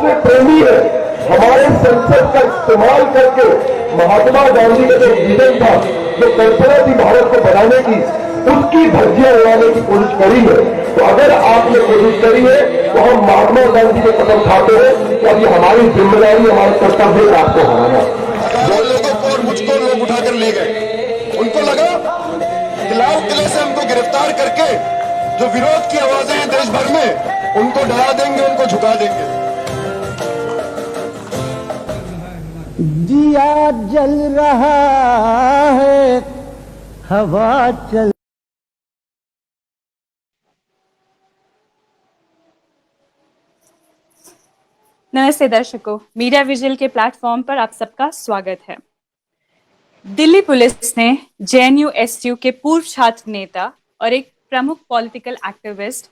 के प्रेमी है। हमारे संसद का इस्तेमाल करके महात्मा गांधी का जो विजन था, जो कल्पना थी भारत को बनाने की, उसकी धज्जियां उड़ाने की कोशिश करी है। तो अगर आपने कोशिश करी है तो हम महात्मा गांधी के कदम खाते हैं और ये हमारी जिम्मेदारी, हमारा कर्तव्य है आपको हराना। दो लोगों को और मुझको लोग उठाकर ले गए। उनको लगा कि लाल किले से हमको गिरफ्तार करके जो विरोध की आवाजें हैं देश भर में, उनको डरा देंगे, उनको झुका देंगे। दिया जल रहा है, हवा चल। नमस्ते दर्शकों, मीडिया विजिल के प्लेटफॉर्म पर आप सबका स्वागत है। दिल्ली पुलिस ने जेएनयू-एसयू के पूर्व छात्र नेता और एक प्रमुख पॉलिटिकल एक्टिविस्ट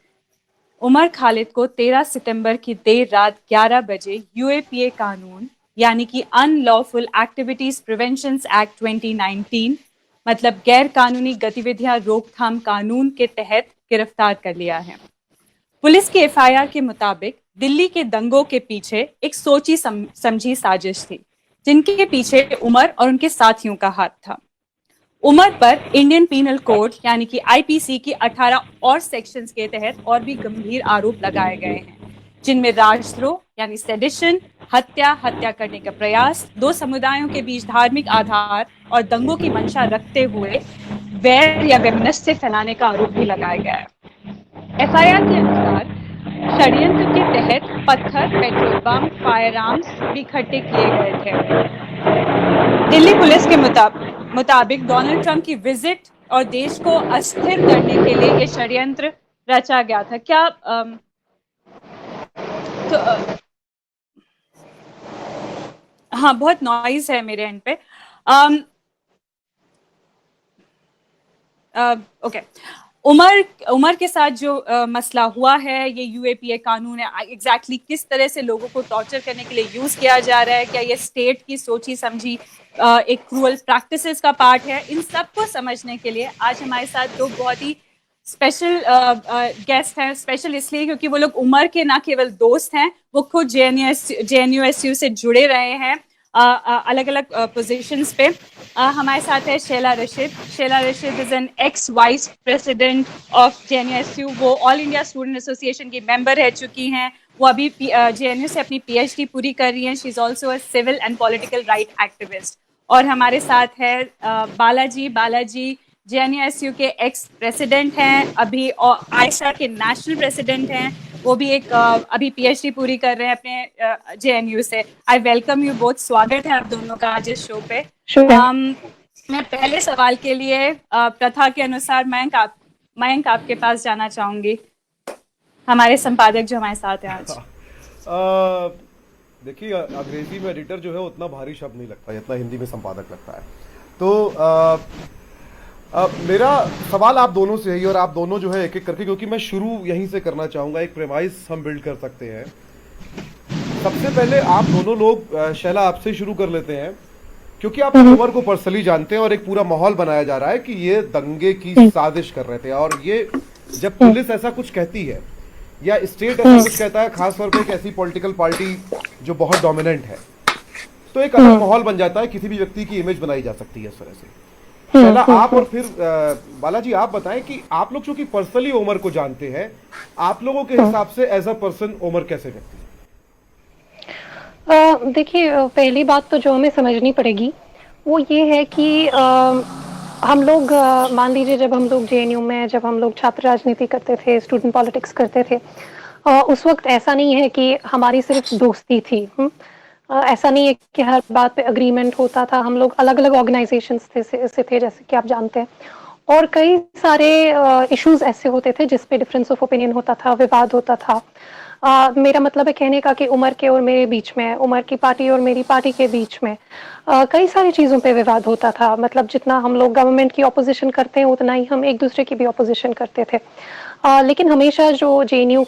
उमर खालिद को 13 सितंबर की देर रात 11 बजे यूएपीए कानून यानी कि अनलॉफुल एक्टिविटीज प्रिवेंशन एक्ट 2019 मतलब गैर कानूनी गतिविधियां रोकथाम कानून के तहत गिरफ्तार कर लिया है। पुलिस की एफआईआर के मुताबिक दिल्ली के दंगों के पीछे एक सोची समझी साजिश थी, जिनके पीछे उमर और उनके साथियों का हाथ था। उमर पर इंडियन पीनल कोड यानी कि आईपीसी की 18 और सेक्शंस के तहत और भी गंभीर आरोप लगाए गए हैं, जिनमें राजद्रोह यानी सेडिशन, हत्या करने का प्रयास, दो समुदायों के बीच धार्मिक आधार और दंगों की मंशा रखते हुए वैर या वैमनस्य फैलाने का आरोप भी लगाया गया है। एफआईआर के अनुसार षड्यंत्र के तहत पत्थर, पेट्रोल बम, फायर आर्म्स भी इकट्ठे किए गए थे। दिल्ली पुलिस के मुताबिक डोनाल्ड ट्रंप की विजिट और देश को अस्थिर करने के लिए ये षड्यंत्र रचा गया था। क्या हाँ, बहुत नॉइज है मेरे एंड पे। ओके, उमर के साथ जो मसला हुआ है, ये यूएपीए कानून है, एग्जैक्टली किस तरह से लोगों को टॉर्चर करने के लिए यूज किया जा रहा है, क्या ये स्टेट की सोची समझी एक क्रूअल प्रैक्टिसेस का पार्ट है, इन सब को समझने के लिए आज हमारे साथ दो बहुत ही स्पेशल गेस्ट हैं। स्पेशल इसलिए क्योंकि वो लोग उमर के ना केवल दोस्त हैं, वो खुद जेएनयू-एसयू से जुड़े रहे हैं अलग अलग पोजीशंस पे। हमारे साथ है Shaila Rashid. Shaila Rashid is an x vice president of JNU-SU. वो ऑल इंडिया स्टूडेंट एसोसिएशन की मेंबर रह चुकी हैं। वो अभी जेएनयू से अपनी पीएचडी पूरी कर रही हैं। She is also a civil and political right activist. और हमारे साथ है बालाजी जेएनयू-एसयू के एक्स प्रेसिडेंट हैं, अभी आयशा के नेशनल प्रेसिडेंट हैं। वो भी एक अभी पीएचडी पूरी कर रहे हैं अपने जेएनयू से। I welcome you both. स्वागत है आप दोनों का आज इस शो पे। मैं पहले सवाल के लिए प्रथा के अनुसार मयंक आपके पास जाना चाहूंगी, हमारे संपादक जो हमारे साथ हैं आज। देखिए, अंग्रेजी में एडिटर जो है उतना भारी शब्द नहीं लगता जितना हिंदी में संपादक लगता है। तो मेरा सवाल आप दोनों से है और आप दोनों जो है एक एक करके, क्योंकि मैं शुरू यहीं से करना चाहूंगा, एक प्रेमाइस हम बिल्ड कर सकते हैं। सबसे पहले आप दोनों लोग, शैला आपसे शुरू कर लेते हैं, क्योंकि आप उमर को पर्सनली जानते हैं और एक पूरा माहौल बनाया जा रहा है कि ये दंगे की साजिश कर रहे थे। और ये जब पुलिस ऐसा कुछ कहती है या स्टेट ऐसा कुछ कहता है, खासतौर पर एक ऐसी पॉलिटिकल पार्टी जो बहुत डोमिनेंट है, तो एक अलग माहौल बन जाता है, किसी भी व्यक्ति की इमेज बनाई जा सकती है इस तरह से। पहला आप और फिर बालाजी आप बताएं कि आप लोग चूंकि पर्सनली उमर को जानते हैं, आप लोगों के हिसाब से एज अ पर्सन उमर कैसे व्यक्ति है? देखिए, पहली बात तो जो हमें समझनी पड़ेगी वो ये है कि हम लोग मान लीजिए जब हम लोग जेएनयू में, जब हम लोग छात्र राजनीति करते थे, स्टूडेंट पॉलिटिक्स करते थे, उस वक्त ऐसा नहीं है कि हमारी सिर्फ दोस्ती थी। ऐसा नहीं है कि हर बात पे अग्रीमेंट होता था। हम लोग अलग अलग ऑर्गेनाइजेशंस से थे, जैसे कि आप जानते हैं, और कई सारे इश्यूज ऐसे होते थे जिस पे डिफरेंस ऑफ ओपिनियन होता था, विवाद होता था। मेरा मतलब है कहने का कि उमर के और मेरे बीच में, उमर की पार्टी और मेरी पार्टी के बीच में कई सारी चीज़ों पे विवाद होता था। मतलब जितना हम लोग गवर्नमेंट की ऑपोजिशन करते हैं उतना ही हम एक दूसरे की भी ऑपोजिशन करते थे। लेकिन हमेशा जो जेएनयू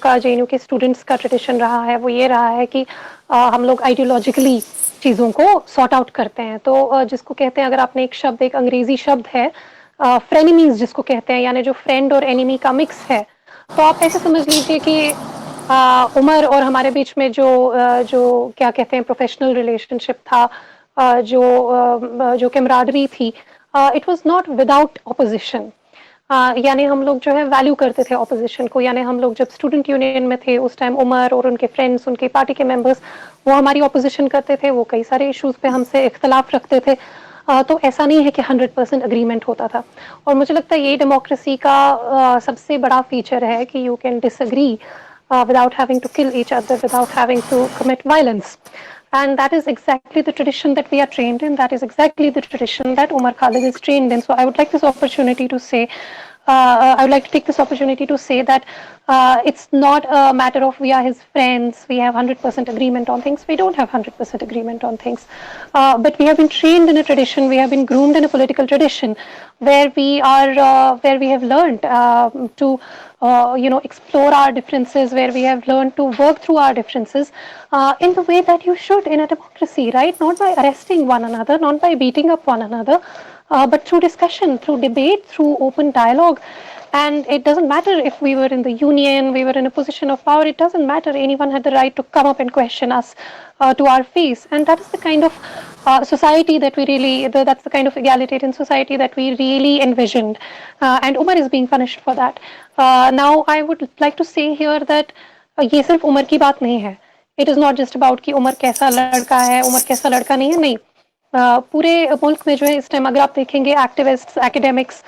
के स्टूडेंट्स का ट्रेडिशन रहा है वो ये रहा है कि हम लोग आइडियोलॉजिकली चीज़ों को सॉर्ट आउट करते हैं। तो जिसको कहते हैं, अगर आपने एक अंग्रेजी शब्द है फ्रेनिमीज जिसको कहते हैं, यानी जो फ्रेंड और एनिमी का मिक्स है, तो आप ऐसे समझ लीजिए कि उमर और हमारे बीच में जो क्या कहते हैं प्रोफेशनल रिलेशनशिप था, जो कैमराडरी थी, it was not without opposition. यानी हम लोग जो है वैल्यू करते थे ऑपोजिशन को। यानी हम लोग जब स्टूडेंट यूनियन में थे उस टाइम उमर और उनके फ्रेंड्स, उनके पार्टी के मेंबर्स, वो हमारी ऑपोजिशन करते थे, वो कई सारे इश्यूज पे हमसे इख्तलाफ रखते थे। तो ऐसा नहीं है कि 100% अग्रीमेंट होता था। और मुझे लगता है ये डेमोक्रेसी का सबसे बड़ा फीचर है कि you can disagree without having to kill each other, without having to commit violence. And that is exactly the tradition that we are trained in. That is exactly the tradition that Umar Khalid is trained in. So I would like this opportunity to say, I would like to take this opportunity to say that it's not a matter of we are his friends, we have 100% agreement on things. We don't have 100% agreement on things. But we have been trained in a tradition, we have been groomed in a political tradition where we are, where we have learned to explore our differences, where we have learned to work through our differences in the way that you should in a democracy, right? Not by arresting one another, not by beating up one another, but through discussion, through debate, through open dialogue. And it doesn't matter if we were in the union, we were in a position of power, it doesn't matter. Anyone had the right to come up and question us to our face. And that is the kind of society that we really, that's the kind of egalitarian society that we really envisioned. And Umar is being punished for that. Now, I would like to say here that ये सिर्फ उमर की बात नहीं है. It is not just about कि उमर कैसा लड़का है, उमर कैसा लड़का नहीं है, नहीं. पूरे मुल्क में जो है इस टाइम अगर आप देखेंगे एक्टिविस्ट्स, एकेडमिक्स,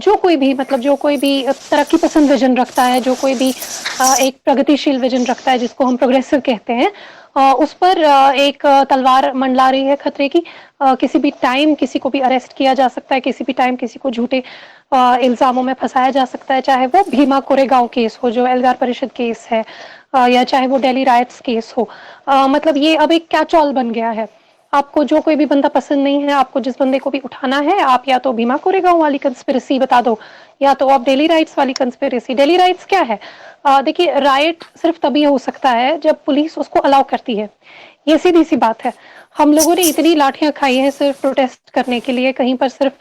जो कोई भी मतलब जो कोई भी तरक्की पसंद विजन रखता है, जो कोई भी एक प्रगतिशील विजन रखता है जिसको हम प्रोग्रेसिव कहते हैं, उस पर एक तलवार मंडला रही है खतरे की। किसी भी टाइम किसी को भी अरेस्ट किया जा सकता है, किसी भी टाइम किसी को झूठे इल्जामों में फंसाया जा सकता है, चाहे वो भीमा कोरेगांव केस हो जो एल्गार परिषद केस है, या चाहे वो दिल्ली राइट्स केस हो। मतलब ये अब एक कैच ऑल बन गया है। आपको जो कोई भी बंदा पसंद नहीं है, आपको जिस बंदे को भी उठाना है, आप या तो भीमा कोरेगांव वाली कंस्पिरेसी बता दो या तो आप डेली राइट्स वाली कंस्पिरेसी। डेली राइट्स क्या है? देखिए, राइट सिर्फ तभी हो सकता है जब पुलिस उसको अलाउ करती है। ये सीधी सी बात है। हम लोगों ने इतनी लाठियां खाई हैं सिर्फ प्रोटेस्ट करने के लिए, कहीं पर सिर्फ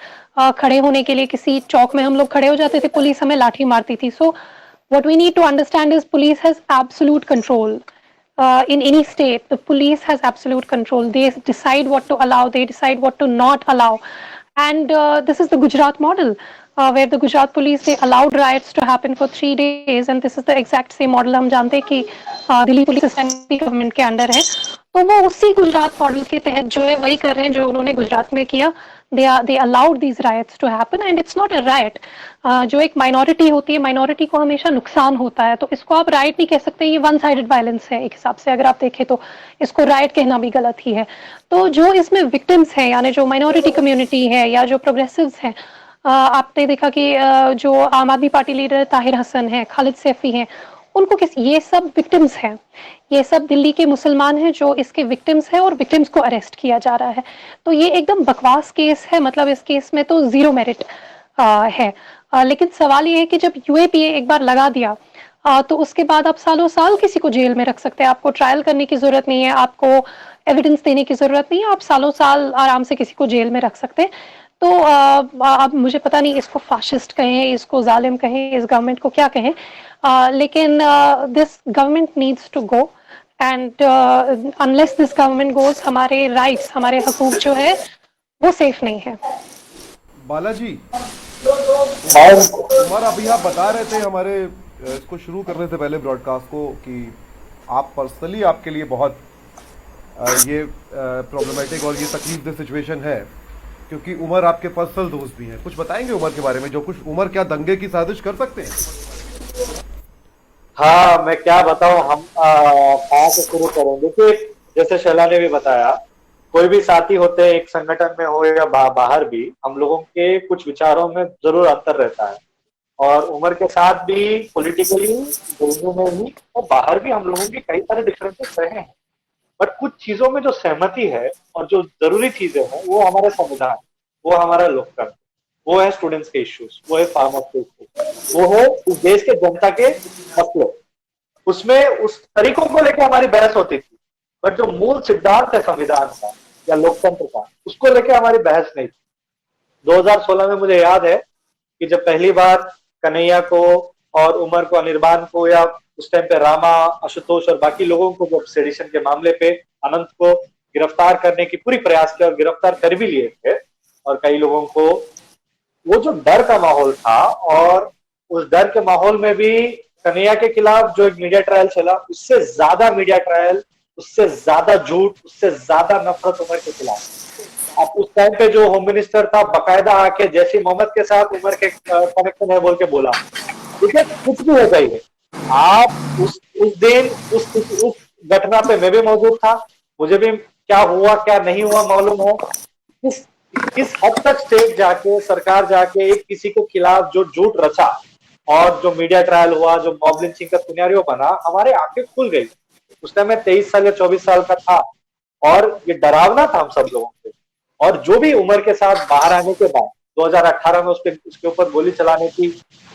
खड़े होने के लिए, किसी चौक में हम लोग खड़े हो जाते थे, पुलिस हमें लाठी मारती थी। So what we need to understand is police has absolute control. In any state, the police has absolute control. They decide what to allow, they decide what to not allow. And this is the Gujarat model, where the Gujarat police, they allowed riots to happen for 3 days. And this is the exact same model हम जानते हैं कि Delhi police system government के under है। तो वो उसी Gujarat model के तहत जो है वही कर रहे हैं जो उन्होंने गुजरात में किया। They allowed these riots to happen and it's not a riot. जो एक माइनॉरिटी होती है, माइनॉरिटी को हमेशा नुकसान होता है, तो इसको आप राइट नहीं कह सकते। ये वन साइडेड वायलेंस है एक हिसाब से, अगर आप देखें तो इसको राइट कहना भी गलत ही है। तो जो इसमें विक्टिम्स हैं, यानी जो माइनॉरिटी कम्युनिटी है या जो प्रोग्रेसिव्स हैं, आपने देखा कि जो आम आदमी पार्टी लीडर ताहिर हसन है, खालिद सैफी हैं, उनको ये सब विक्टिम्स हैं। ये सब दिल्ली के मुसलमान हैं जो इसके विक्टिम्स हैं और विक्टिम्स को अरेस्ट किया जा रहा है। तो ये एकदम बकवास केस है। मतलब इस केस में तो जीरो मेरिट है। लेकिन सवाल ये है कि जब यूएपीए एक बार लगा दिया तो उसके बाद आप सालों साल किसी को जेल में रख सकते हैं। आपको ट्रायल करने की जरूरत नहीं है, आपको एविडेंस देने की जरूरत नहीं है, आप सालों साल आराम से किसी को जेल में रख सकते हैं। तो अब मुझे पता नहीं इसको फाशिस्ट कहें, इसको जालिम कहें, इस गवर्नमेंट को क्या कहें, लेकिन this government needs to go and unless this government goes, हमारे राइट्स, हमारे हकूक जो है वो सेफ नहीं है। बालाजी, उमर अभी आप बता रहे थे हमारे इसको शुरू करने से पहले ब्रॉडकास्ट को कि आप पर्सनली आपके लिए बहुत ये प्रॉब्लमेटिक और ये तकलीफदेह सिचुएशन है क्योंकि उमर आपके पर्सनल दोस्त भी हैं। कुछ बताएंगे उमर के बारे में? जो कुछ उमर क्या दंगे की साजिश कर सकते हैं? हाँ, मैं क्या बताऊं, हम कहाँ से शुरू करेंगे कि जैसे शैला ने भी बताया, कोई भी साथी होते हैं एक संगठन में हो या बाहर भी, हम लोगों के कुछ विचारों में जरूर अंतर रहता है। और उमर के साथ भी पॉलिटिकली दोनों में ही और बाहर भी हम लोगों के कई सारे डिफरेंसेस रहे हैं। बट कुछ चीजों में जो सहमति है और जो जरूरी चीजें हैं वो हमारा संविधान, वो हमारा लोकतंत्र, वो है स्टूडेंट्स के इश्यूज, वो है फार्मर्स के इश्यूज, वो है इस देश के जनता के मसले। उसमें उस तरीकों को लेकर हमारी बहस होती थी, बट जो मूल सिद्धांत है संविधान का या लोकतंत्र का, उसको लेकर हमारी बहस नहीं थी। 2016 में मुझे याद है कि जब पहली बार कन्हैया को और उमर को, अनिर्बान को या उस टाइम पे रामा, आशुतोष और बाकी लोगों को जब सेडिशन के मामले पे अनंत को गिरफ्तार करने की पूरी प्रयास किया और गिरफ्तार कर भी लिए थे, और कई लोगों को वो जो डर का माहौल था, और उस डर के माहौल में भी कन्हैया के खिलाफ जो एक मीडिया ट्रायल चला, उससे ज्यादा मीडिया ट्रायल, उससे ज्यादा झूठ, उससे ज्यादा नफरत उमर के खिलाफ। अब उस टाइम पे जो होम मिनिस्टर था बकायदा आके जैश ए मोहम्मद के साथ उमर के कनेक्शन है बोल के बोला। देखिए कुछ भी हो जाइए, आप उस दिन उस घटना पे मैं भी मौजूद था, मुझे भी क्या हुआ क्या नहीं हुआ मालूम है। किस हद तक स्टेट जाके, सरकार जाके एक किसी के खिलाफ जो झूठ रचा और जो मीडिया ट्रायल हुआ, जो मॉब लिंचिंग का सिनेरियो बना, हमारे आंखें खुल गई। उस टाइम मैं 23 साल या 24 साल का था और ये डरावना था हम सब लोगों के। और जो भी उमर के साथ बाहर आने के बाद 2018 में उसके ऊपर गोली चलाने की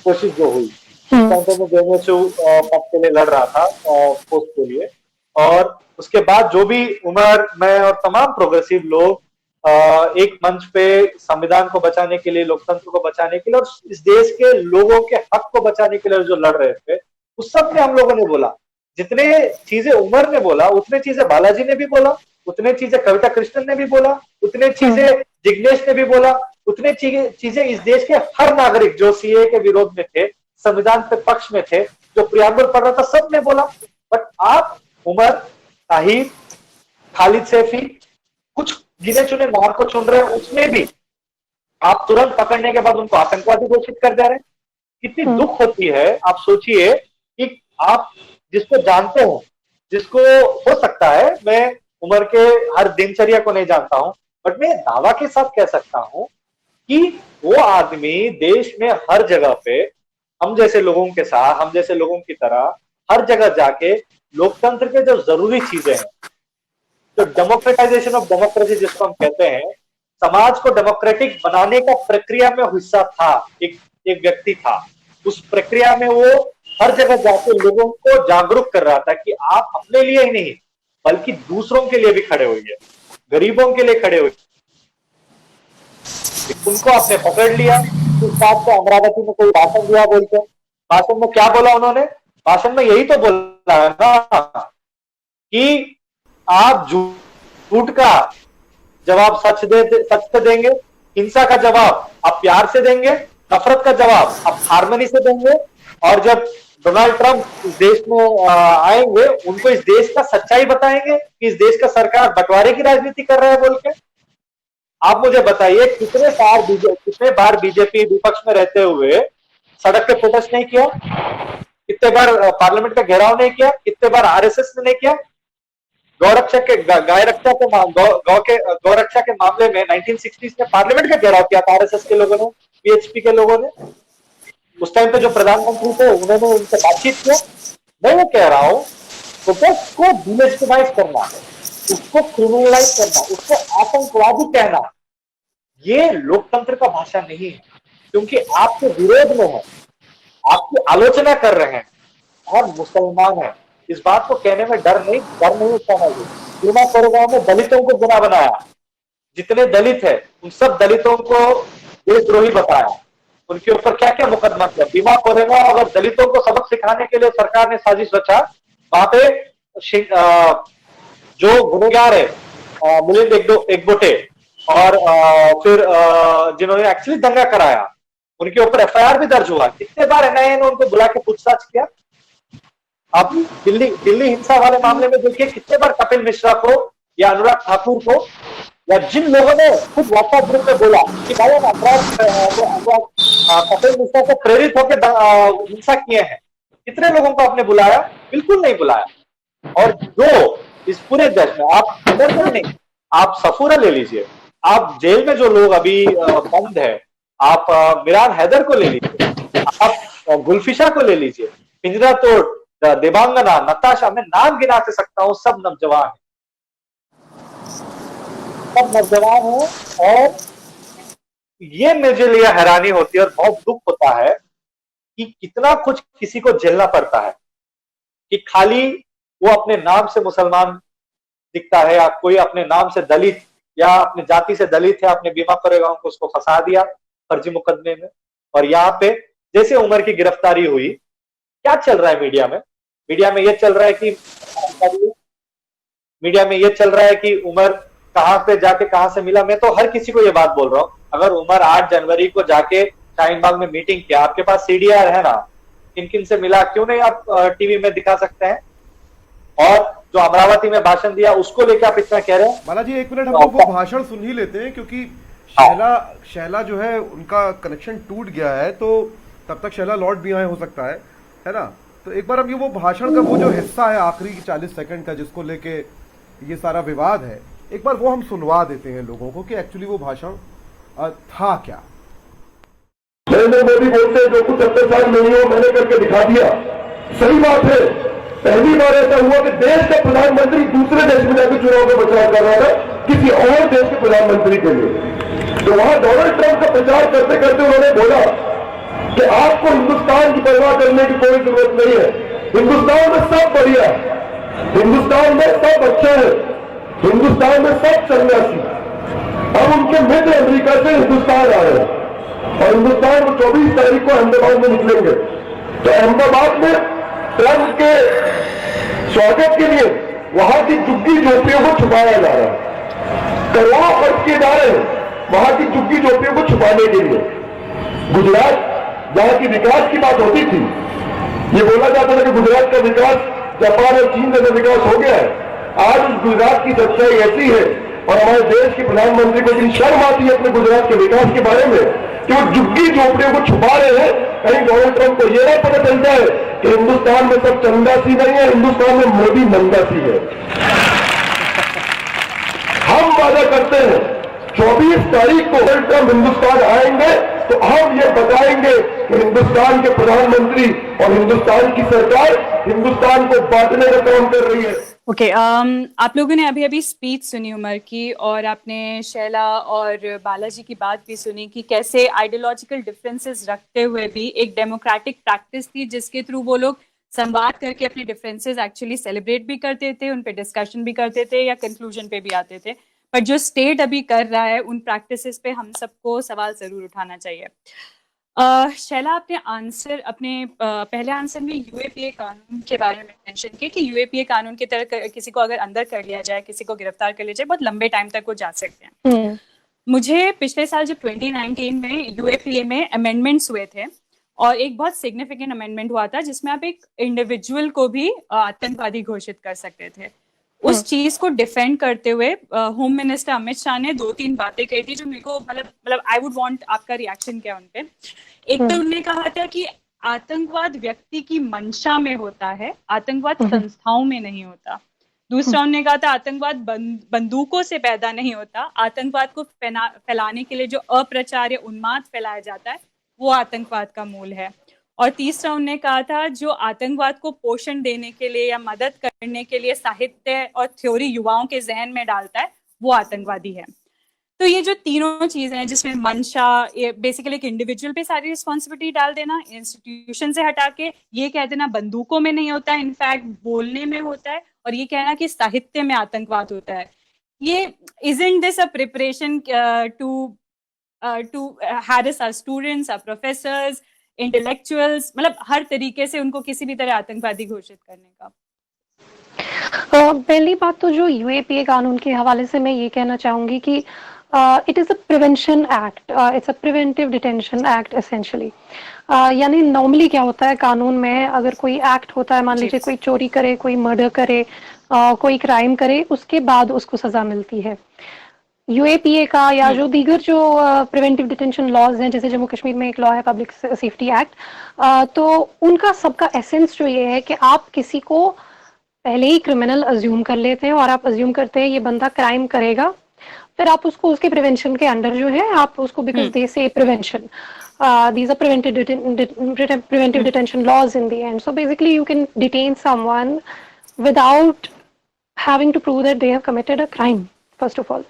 कोशिश जो हुई, उस टाइम पे मैं जेएनयू पद के लिए लड़ रहा था पोस्ट के लिए, और उसके बाद जो भी उमर, मैं और तमाम प्रोग्रेसिव लोग एक मंच पे संविधान को बचाने के लिए, लोकतंत्र को बचाने के लिए और इस देश के लोगों के हक को बचाने के लिए जो लड़ रहे थे, उस सब में हम लोगों ने बोला। जितने चीजें उमर ने बोला उतने चीजें बालाजी ने भी बोला, उतने चीजें कविता कृष्णन ने भी बोला, उतने चीजें जिग्नेश ने भी बोला, उतने चीजें इस देश के हर नागरिक जो सीए के विरोध में थे, संविधान के पक्ष में थे, जो प्रियम्बल पढ़ रहा था, सब ने बोला। बट आप उमर, ताहिर, खालिद सैफी, कुछ गिने चुने नाम को चुन रहे हैं, उसमें भी आप तुरंत पकड़ने के बाद उनको आतंकवादी घोषित कर दे रहे हैं। कितनी दुख होती है। आप सोचिए कि आप जिसको जानते हो, जिसको हो सकता है मैं उमर के हर दिनचर्या को नहीं जानता हूं, बट मैं दावा के साथ कह सकता हूं कि वो आदमी देश में हर जगह पे हम जैसे लोगों के साथ, हम जैसे लोगों की तरह हर जगह जाके लोकतंत्र के जो जरूरी चीजें हैं, जो डेमोक्रेटाइजेशन ऑफ डेमोक्रेसी जिसको हम कहते हैं, समाज को डेमोक्रेटिक बनाने का प्रक्रिया में हिस्सा था, एक व्यक्ति था। उस प्रक्रिया में वो हर जगह जाके लोगों को जागरूक कर रहा था कि आप अपने लिए ही नहीं बल्कि दूसरों के लिए भी खड़े होइए, गरीबों के लिए खड़े होइए। उनको आपने पकड़ लिया। उस बात को अमरावती में कोई भाषण दिया बोलते, भाषण में क्या बोला उन्होंने? भाषण में यही तो बोला है ना कि आप झूठ का जवाब सच से देंगे, हिंसा का जवाब आप प्यार से देंगे, नफरत का जवाब आप हार्मनी से देंगे, और जब डोनाल्ड ट्रंप इस देश में आएंगे उनको इस देश का सच्चाई बताएंगे कि इस देश का सरकार बंटवारे की राजनीति कर रहा है बोल के। आप मुझे बताइए कितने बार बीजेपी विपक्ष में रहते हुए सड़क पे प्रोटेस्ट नहीं किया? कितने बार पार्लियामेंट का घेराव नहीं किया? कितने बार आरएसएस ने नहीं किया? गौरक्षा के मामले में 1960s में पार्लियामेंट का घेराव किया था आरएसएस के लोगों ने, पीएचपी के लोगों ने। उस टाइम पे जो प्रधानमंत्री थे उन्होंने उनसे बातचीत किया। मैं वो कह रहा हूं प्रोटेस्ट को डिलेजिटिमाइज करना, उसको क्रिमिनलाइज करना, उसको आतंकवादी कहना, ये लोकतंत्र का भाषा नहीं है। क्योंकि आपके विरोध में है, आपकी आलोचना कर रहे हैं और मुसलमान है। इस बात को कहने में डर नहीं होता है। बीमा कोरेगांव में दलितों को बुरा बनाया, जितने दलित है उन सब दलितों को देशद्रोही बताया, उनके ऊपर क्या क्या मुकदमा किया। बीमा कोरेगांव अगर दलितों को सबक सिखाने के लिए सरकार ने साजिश रचा, वहां पे जो गुनहगार है मिलिंद एकबोटे और फिर जिन्होंने एक्चुअली दंगा कराया, उनके ऊपर एफआईआर भी दर्ज हुआ। कितने बार एनआईए ने उनको बुला के पूछताछ किया। आप दिल्ली हिंसा वाले मामले में देखिए कितने बार कपिल मिश्रा को या अनुराग ठाकुर को या जिन लोगों ने खुद व्हाट्सएप ग्रुप में बोला कि भाई कपिल मिश्रा से प्रेरित होकर हिंसा किए हैं, कितने लोगों को आपने बुलाया? बिल्कुल नहीं बुलाया। और जो इस पूरे देश में आप नहीं, आप सफूरा ले लीजिए, आप जेल में जो लोग अभी बंद है, आप मिरान हैदर को ले लीजिए, आप गुलफिशा को ले लीजिए, पिंजरा तोड़ देवांगना, नताशा, मैं नाम गिना से सकता हूं, सब नौजवान है। और ये मुझे लिए हैरानी होती है और बहुत दुख होता है कि कितना कुछ किसी को झेलना पड़ता है कि खाली वो अपने नाम से मुसलमान दिखता है या कोई अपने नाम से दलित या अपने जाति से दलित है, अपने बीमा कोरेगांव को उसको फंसा दिया फर्जी मुकदमे में। और यहाँ पे जैसे उमर की गिरफ्तारी हुई, क्या चल रहा है मीडिया में? मीडिया में ये चल रहा है कि उमर कहां पे जाके कहां से मिला। मैं तो हर किसी को ये बात बोल रहा हूँ, अगर उमर 8 जनवरी को जाके शाहीन बाग में मीटिंग किया, आपके पास सीडीआर है ना, किन किन से मिला, क्यों नहीं आप टीवी में दिखा सकते हैं? और जो अमरावती में भाषण दिया उसको लेकर आप इतना कह रहे हैं? बालाजी एक मिनट, हम लोग वो भाषण सुन ही लेते हैं, क्योंकि शैला जो है उनका कनेक्शन टूट गया है, तो तब तक शैला लौट भी आए हो सकता है ना। तो एक बार हम ये वो भाषण का वो जो हिस्सा है आखिरी 40 सेकंड का जिसको लेके ये सारा विवाद है, एक बार वो हम सुनवा देते हैं लोगों को कि एक्चुअली वो भाषण था क्या। नरेंद्र मोदी बोलते हैं जो कुछ 70 साल नहीं हो मैंने करके दिखा दिया। सही बात है, पहली बार ऐसा हुआ कि देश का प्रधानमंत्री दूसरे देश में जाकर चुनाव का प्रचार कर रहा था किसी और देश के प्रधानमंत्री के लिए। तो वहां डोनाल्ड ट्रंप का प्रचार करते करते उन्होंने बोला कि आपको हिंदुस्तान की परवाह करने की कोई जरूरत नहीं है, हिंदुस्तान में सब बढ़िया, हिंदुस्तान में सब अच्छा है, हिंदुस्तान में सब सन्यासी। अब उनके मित्र अमेरिका से हिंदुस्तान आए और हिंदुस्तान को 24 तारीख को अहमदाबाद में निकलेंगे। तो अहमदाबाद में ट्रंप के स्वागत के लिए वहां की झुग्गी झोपड़ियों को छुपाया जा रहा है, करोड़ों खर्च किए जा रहे हैं वहां की झुग्गी झोपड़ियों को छुपाने के लिए। गुजरात जहां की विकास की बात होती थी, ये बोला जाता था कि गुजरात का विकास जापान और चीन जैसा विकास हो गया है। आज उस गुजरात की सच्चाई ऐसी है और हमारे देश के प्रधानमंत्री को इतनी शर्म आती है अपने गुजरात के विकास के बारे में कि वो झुग्गी झोपड़ियों को छुपा रहे हैं। कहीं डोनाल्ड ट्रंप को यह ना पता चल जाए कि हिंदुस्तान में सब चंदासी नहीं है, हिंदुस्तान में मोदी नंदासी है। हम वादा करते हैं 24 तारीख को डोनाल्ड ट्रंप हिंदुस्तान आएंगे तो हम ये बताएंगे कि हिंदुस्तान के प्रधानमंत्री और हिंदुस्तान की सरकार हिंदुस्तान को बांटने का काम कर रही है। ओके, आप लोगों ने अभी अभी स्पीच सुनी उमर की, और आपने शैला और बालाजी की बात भी सुनी कि कैसे आइडियोलॉजिकल डिफरेंसेस रखते हुए भी एक डेमोक्रेटिक प्रैक्टिस थी जिसके थ्रू वो लोग संवाद करके अपने डिफरेंसेस एक्चुअली सेलिब्रेट भी करते थे, उन पे डिस्कशन भी करते थे या कंक्लूजन पे भी आते थे। पर जो स्टेट अभी कर रहा है उन प्रैक्टिसेस पे हम सबको सवाल जरूर उठाना चाहिए। शैला, आपने अपने पहले आंसर में यूएपीए कानून के बारे में मेंशन किया कि यूएपीए कानून की तरह किसी को अगर अंदर कर लिया जाए, किसी को गिरफ्तार कर लिया जाए, बहुत लंबे टाइम तक वो जा सकते हैं। मुझे पिछले साल जब 2019 में यूएपीए में अमेंडमेंट्स हुए थे और एक बहुत सिग्निफिकेंट अमेंडमेंट हुआ था जिसमें आप एक इंडिविजुअल को भी आतंकवादी घोषित कर सकते थे। उस चीज को डिफेंड करते हुए होम मिनिस्टर अमित शाह ने 2-3 बातें कही थी जो मेरे को मतलब आई वुड वांट आपका रिएक्शन क्या उन पे। एक तो उन्होंने कहा था कि आतंकवाद व्यक्ति की मंशा में होता है, आतंकवाद संस्थाओं में नहीं होता। दूसरा उन्होंने कहा था आतंकवाद बंदूकों से पैदा नहीं होता, आतंकवाद को फैलाने के लिए जो अप्रचार या उन्माद फैलाया जाता है वो आतंकवाद का मूल है। और तीसरा उन्होंने कहा था जो आतंकवाद को पोषण देने के लिए या मदद करने के लिए साहित्य और थ्योरी युवाओं के जहन में डालता है वो आतंकवादी है। तो ये जो तीनों चीजें हैं जिसमें मंशा, बेसिकली एक इंडिविजुअल पे सारी रिस्पॉन्सिबिलिटी डाल देना, इंस्टीट्यूशन से हटा के ये कह देना बंदूकों में नहीं होता, इनफैक्ट बोलने में होता है, और ये कहना कि साहित्य में आतंकवाद होता है, ये isn't this a preparation to harass our students, our professors, intellectuals, मतलब हर तरीके से उनको किसी भी तरह आतंकवादी घोषित करने का। पहली बात तो जो यूएपीए कानून के हवाले से मैं ये कहना चाहूंगी कि it is a prevention act, it's a preventive detention act essentially. यानी नॉर्मली क्या होता है कानून में, अगर कोई एक्ट होता है, मान लीजिए कोई चोरी करे, कोई मर्डर करे, कोई क्राइम करे, उसके बाद उसको सजा मिलती है। यूएपीए का या जो दीगर जो प्रिवेंटिव डिटेंशन लॉज हैं, जैसे जम्मू कश्मीर में एक लॉ है पब्लिक सेफ्टी एक्ट, तो उनका सबका एसेंस जो ये है कि आप किसी को पहले ही क्रिमिनल अज्यूम कर लेते हैं और आप अज्यूम करते हैं ये बंदा क्राइम करेगा, फिर आप उसको उसके प्रिवेंशन के अंडर जो है आप उसको, बिकॉज दे से prevention, these are preventive detention laws in the end. So basically you can detain someone without having to prove that they have committed a crime first of all.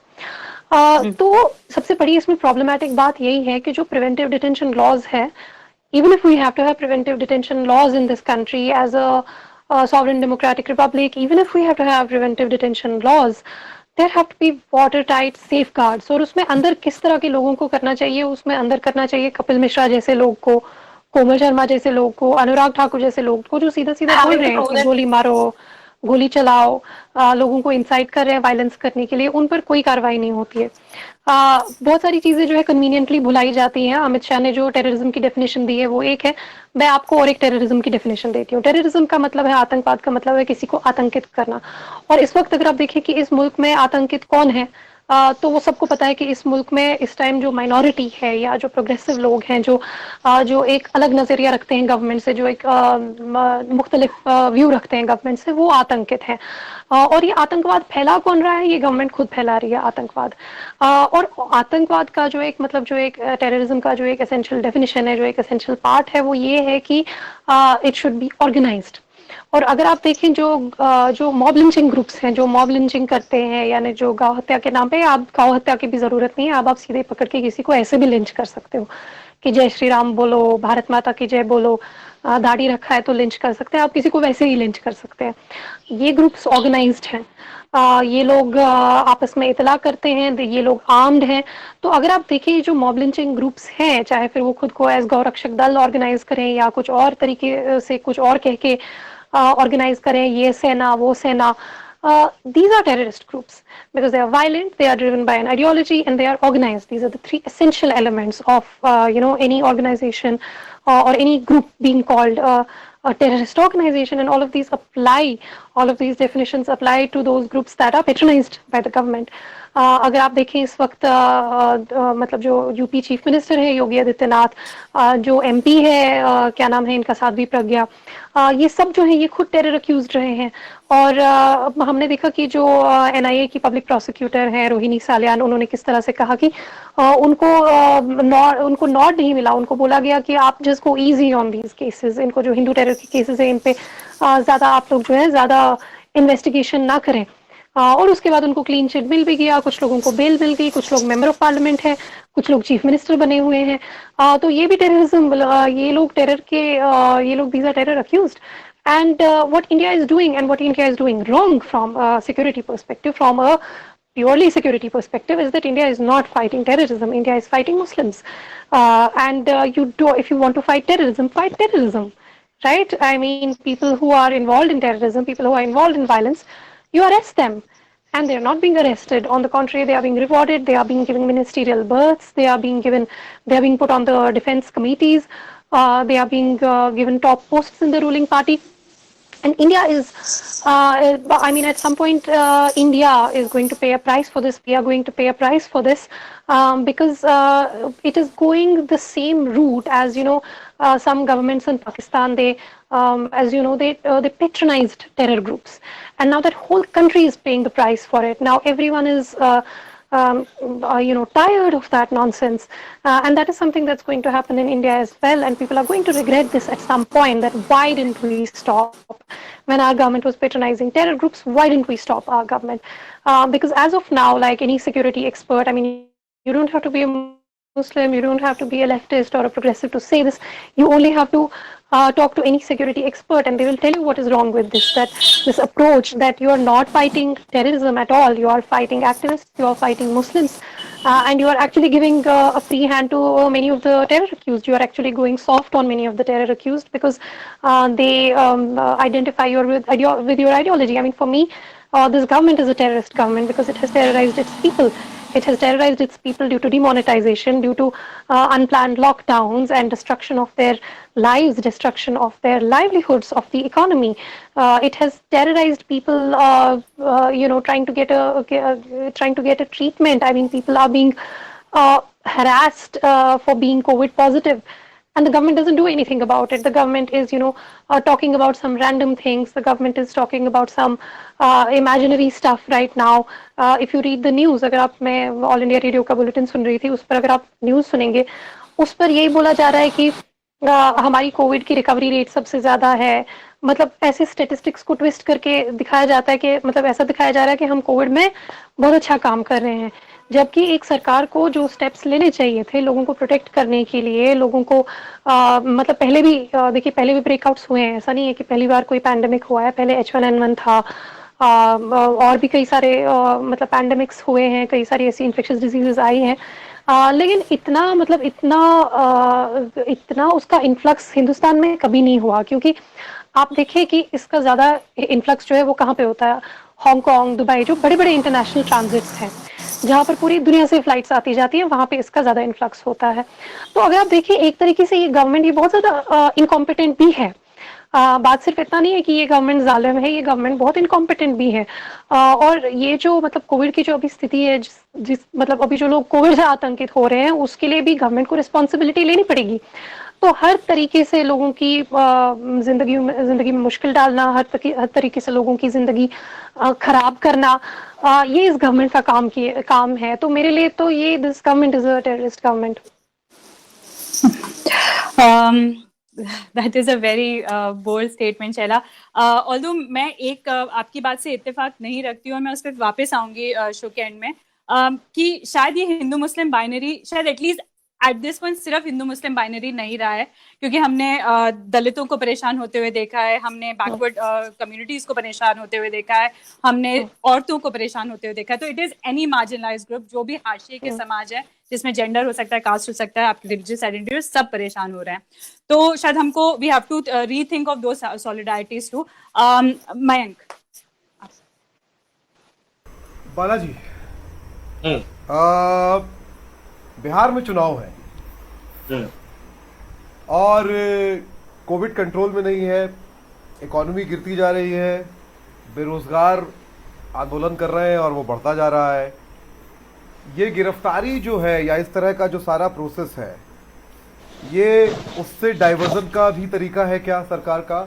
तो सबसे बड़ी इसमें problematic बात यही है कि जो प्रिवेंटिव डिटेंशन लॉज है, even if we have to have preventive detention laws in this country as a sovereign democratic republic, even if we have to have preventive detention laws, there have to be watertight safeguards. और उसमें अंदर किस तरह के लोगों को करना चाहिए, उसमें अंदर करना चाहिए कपिल मिश्रा जैसे लोग को, कोमल शर्मा जैसे लोग को, अनुराग ठाकुर जैसे लोग को जो सीधा सीधा बोल रहे हैं कि गोली मारो, गोली चलाओ, लोगों को इंसाइट कर रहे हैं वायलेंस करने के लिए, उन पर कोई कार्रवाई नहीं होती है। बहुत सारी चीजें जो है कन्वीनियंटली भुलाई जाती हैं। अमित शाह ने जो टेररिज्म की डेफिनेशन दी है वो एक है, मैं आपको और एक टेररिज्म की डेफिनेशन देती हूँ। टेररिज्म का मतलब है, आतंकवाद का मतलब है किसी को आतंकित करना। और इस वक्त अगर आप देखें कि इस मुल्क में आतंकित कौन है, तो वो सबको पता है कि इस मुल्क में इस टाइम जो माइनॉरिटी है या जो प्रोग्रेसिव लोग हैं, जो एक अलग नजरिया रखते हैं गवर्नमेंट से, जो एक मुख्तलिफ व्यू रखते हैं गवर्नमेंट से, वो आतंकित हैं। और ये आतंकवाद फैला कौन रहा है? ये गवर्नमेंट खुद फैला रही है आतंकवाद। और आतंकवाद का जो एक मतलब जो एक टेररिज्म का जो एक एसेंशियल डेफिनेशन है, जो एक एसेंशियल पार्ट है, वो ये है कि इट शुड बी ऑर्गेनाइज्ड। और अगर आप देखें जो मॉब लिंचिंग ग्रुप्स हैं, जो मॉब लिंचिंग करते हैं, यानी जो गांव हत्या के नाम पे, आप गांव हत्या की भी जरूरत नहीं है, आप सीधे पकड़ के किसी को ऐसे भी लिंच कर सकते हो कि जय श्री राम बोलो, भारत माता की जय बोलो, दाढ़ी रखा है तो लिंच कर सकते हैं, आप किसी को वैसे ही लिंच कर सकते हैं। ये ग्रुप्स ऑर्गेनाइज्ड हैं, ये लोग आपस में इतला करते हैं, ये लोग आर्म्ड हैं। तो अगर आप देखिए जो मॉब लिंचिंग ग्रुप्स हैं, चाहे फिर वो खुद को एज गौरक्षक दल ऑर्गेनाइज करें या कुछ और तरीके से कुछ और कह के ऑर्गेनाइज करें, ये सेना वो सेना, these are terrorist groups because they are violent, they are driven by an ideology, and they are organized. These are the three essential elements of any organization or any group being called a terrorist organization, and all of these definitions apply to those groups that are patronized by the government. अगर आप देखें इस वक्त मतलब जो UP chief minister है योगी आदित्यनाथ, जो MP है क्या नाम है इनका, साध्वी प्रज्ञा, ये सब जो है ये खुद टेरर अक्यूज्ड रहे हैं। और हमने देखा कि जो एनआईए की पब्लिक प्रोसिक्यूटर है रोहिणी सालियान, उन्होंने किस तरह से कहा कि उनको नॉट नहीं मिला, उनको बोला गया कि आप just go easy on these cases, इनको जो हिंदू टेरर के केसेस है इन पे ज्यादा आप लोग जो है ज्यादा इन्वेस्टिगेशन ना करें। और उसके बाद उनको क्लीन चिट मिल भी गया, कुछ लोगों को बेल मिल गई, कुछ लोग मेंबर ऑफ पार्लियामेंट है, कुछ लोग चीफ मिनिस्टर बने हुए हैं। तो ये भी टेररिज्म, ये लोग टेरर के ये लोग these are terror accused. And what India is doing and what India is doing wrong from a security perspective, from a purely security perspective, is that India is not fighting terrorism. India is fighting Muslims. If you want to fight terrorism, right? I mean, people who are involved in terrorism, people who are involved in violence, you arrest them. And they're not being arrested. On the contrary, they are being rewarded. They are being given ministerial berths. They are being put on the defense committees. They are being given top posts in the ruling party. And India is, at some point, India is going to pay a price for this. We are going to pay a price for this because it is going the same route as, some governments in Pakistan, they patronized terror groups. And now that whole country is paying the price for it. Now everyone is tired of that nonsense, and that is something that's going to happen in India as well, and people are going to regret this at some point, that why didn't we stop when our government was patronizing terror groups? Why didn't we stop our government? Because as of now, like any security expert, I mean, you don't have to be a Muslim, you don't have to be a leftist or a progressive to say this. You only have to talk to any security expert, and they will tell you what is wrong with this approach, that you are not fighting terrorism at all. You are fighting activists, you are fighting Muslims, and you are actually giving a free hand to many of the terror accused. You are actually going soft on many of the terror accused because they identify with your ideology. I mean, for me, this government is a terrorist government because it has terrorized its people. It has terrorized its people due to demonetization, due to unplanned lockdowns and destruction of their lives, destruction of their livelihoods, of the economy. It has terrorized people, trying to get a treatment. I mean, people are being harassed for being COVID positive. And the government doesn't do anything about it. The government is, talking about some random things. The government is talking about some imaginary stuff right now. If you read the news, अगर आप, मैं all India radio का bulletin सुन रही थी, उस पर अगर आप न्यूज़ सुनेंगे, उस पर यही बोला जा रहा है कि हमारी कोविड की रिकवरी रेट सबसे ज़्यादा है। मतलब ऐसे स्टेटिस्टिक्स को ट्विस्ट करके दिखाया जाता है कि मतलब ऐसा दिखाया जा रहा है कि हम कोविड में बहुत अच्छा काम कर रहे हैं, जबकि एक सरकार को जो स्टेप्स लेने चाहिए थे लोगों को प्रोटेक्ट करने के लिए, लोगों को मतलब पहले भी ब्रेकआउट्स हुए हैं, ऐसा नहीं है कि पहली बार कोई पैंडेमिक हुआ है, पहले H1N1 था, और भी कई सारे मतलब पैंडेमिक्स हुए हैं, कई सारी ऐसी इन्फेक्शियस डिजीजेस आई हैं, लेकिन इतना मतलब इतना उसका इन्फ्लक्स हिंदुस्तान में कभी नहीं हुआ, क्योंकि आप देखिए कि इसका ज़्यादा इन्फ्लक्स जो है वो कहाँ पे होता है, हांगकांग, दुबई, जो बड़े बड़े इंटरनेशनल ट्रांजिट्स हैं जहाँ पर पूरी दुनिया से फ्लाइट्स आती जाती हैं, वहाँ पे इसका ज़्यादा इन्फ्लक्स होता है। तो अगर आप देखिए एक तरीके से ये गवर्नमेंट ये बहुत ज़्यादा इनकॉम्पिटेंट भी है। बात सिर्फ इतना नहीं है कि ये गवर्नमेंट जालिम है, ये गवर्नमेंट बहुत इनकॉम्पिटेंट भी है। और ये जो मतलब कोविड की जो अभी स्थिति है, जिस मतलब अभी जो लोग कोविड से आतंकित हो रहे हैं, उसके लिए भी गवर्नमेंट को रिस्पॉन्सिबिलिटी लेनी पड़ेगी। तो हर तरीके से लोगों की जिंदगी में मुश्किल डालना, हर तरीके से लोगों की जिंदगी खराब करना, ये इस गवर्नमेंट का काम है। तो मेरे लिए तो ये this government is a terrorist government. That is a very bold statement, Shaila. Although मैं एक आपकी बात से इत्तेफाक नहीं रखती हूँ और मैं उस पर वापस आऊंगी शो के एंड में, कि शायद ये हिंदू मुस्लिम बाइनरी शायद एटलीस्ट एट दिस पॉइंट सिर्फ हिंदू मुस्लिम बाइनरी नहीं रहा है, क्योंकि हमने दलितों को परेशान होते हुए देखा है, हमने बैकवर्ड कम्युनिटीज को परेशान होते हुए देखा है, हमने औरतों को परेशान होते हुए देखा है। तो it is any marginalised group, जो भी हाशिए के समाज है, जिसमें जेंडर हो सकता है, कास्ट हो सकता है, आपकी रिलीजियस आइडेंटिटी, सब परेशान हो रहे हैं। तो शायद हमको we have to rethink of those solidarities too. Mayank, Balaji, Bihar में चुनाव है और कोविड कंट्रोल में नहीं है, इकॉनमी गिरती जा रही है, बेरोजगार आंदोलन कर रहे हैं और वो बढ़ता जा रहा है। ये गिरफ्तारी जो है या इस तरह का जो सारा प्रोसेस है, ये उससे डाइवर्जन का भी तरीका है क्या सरकार का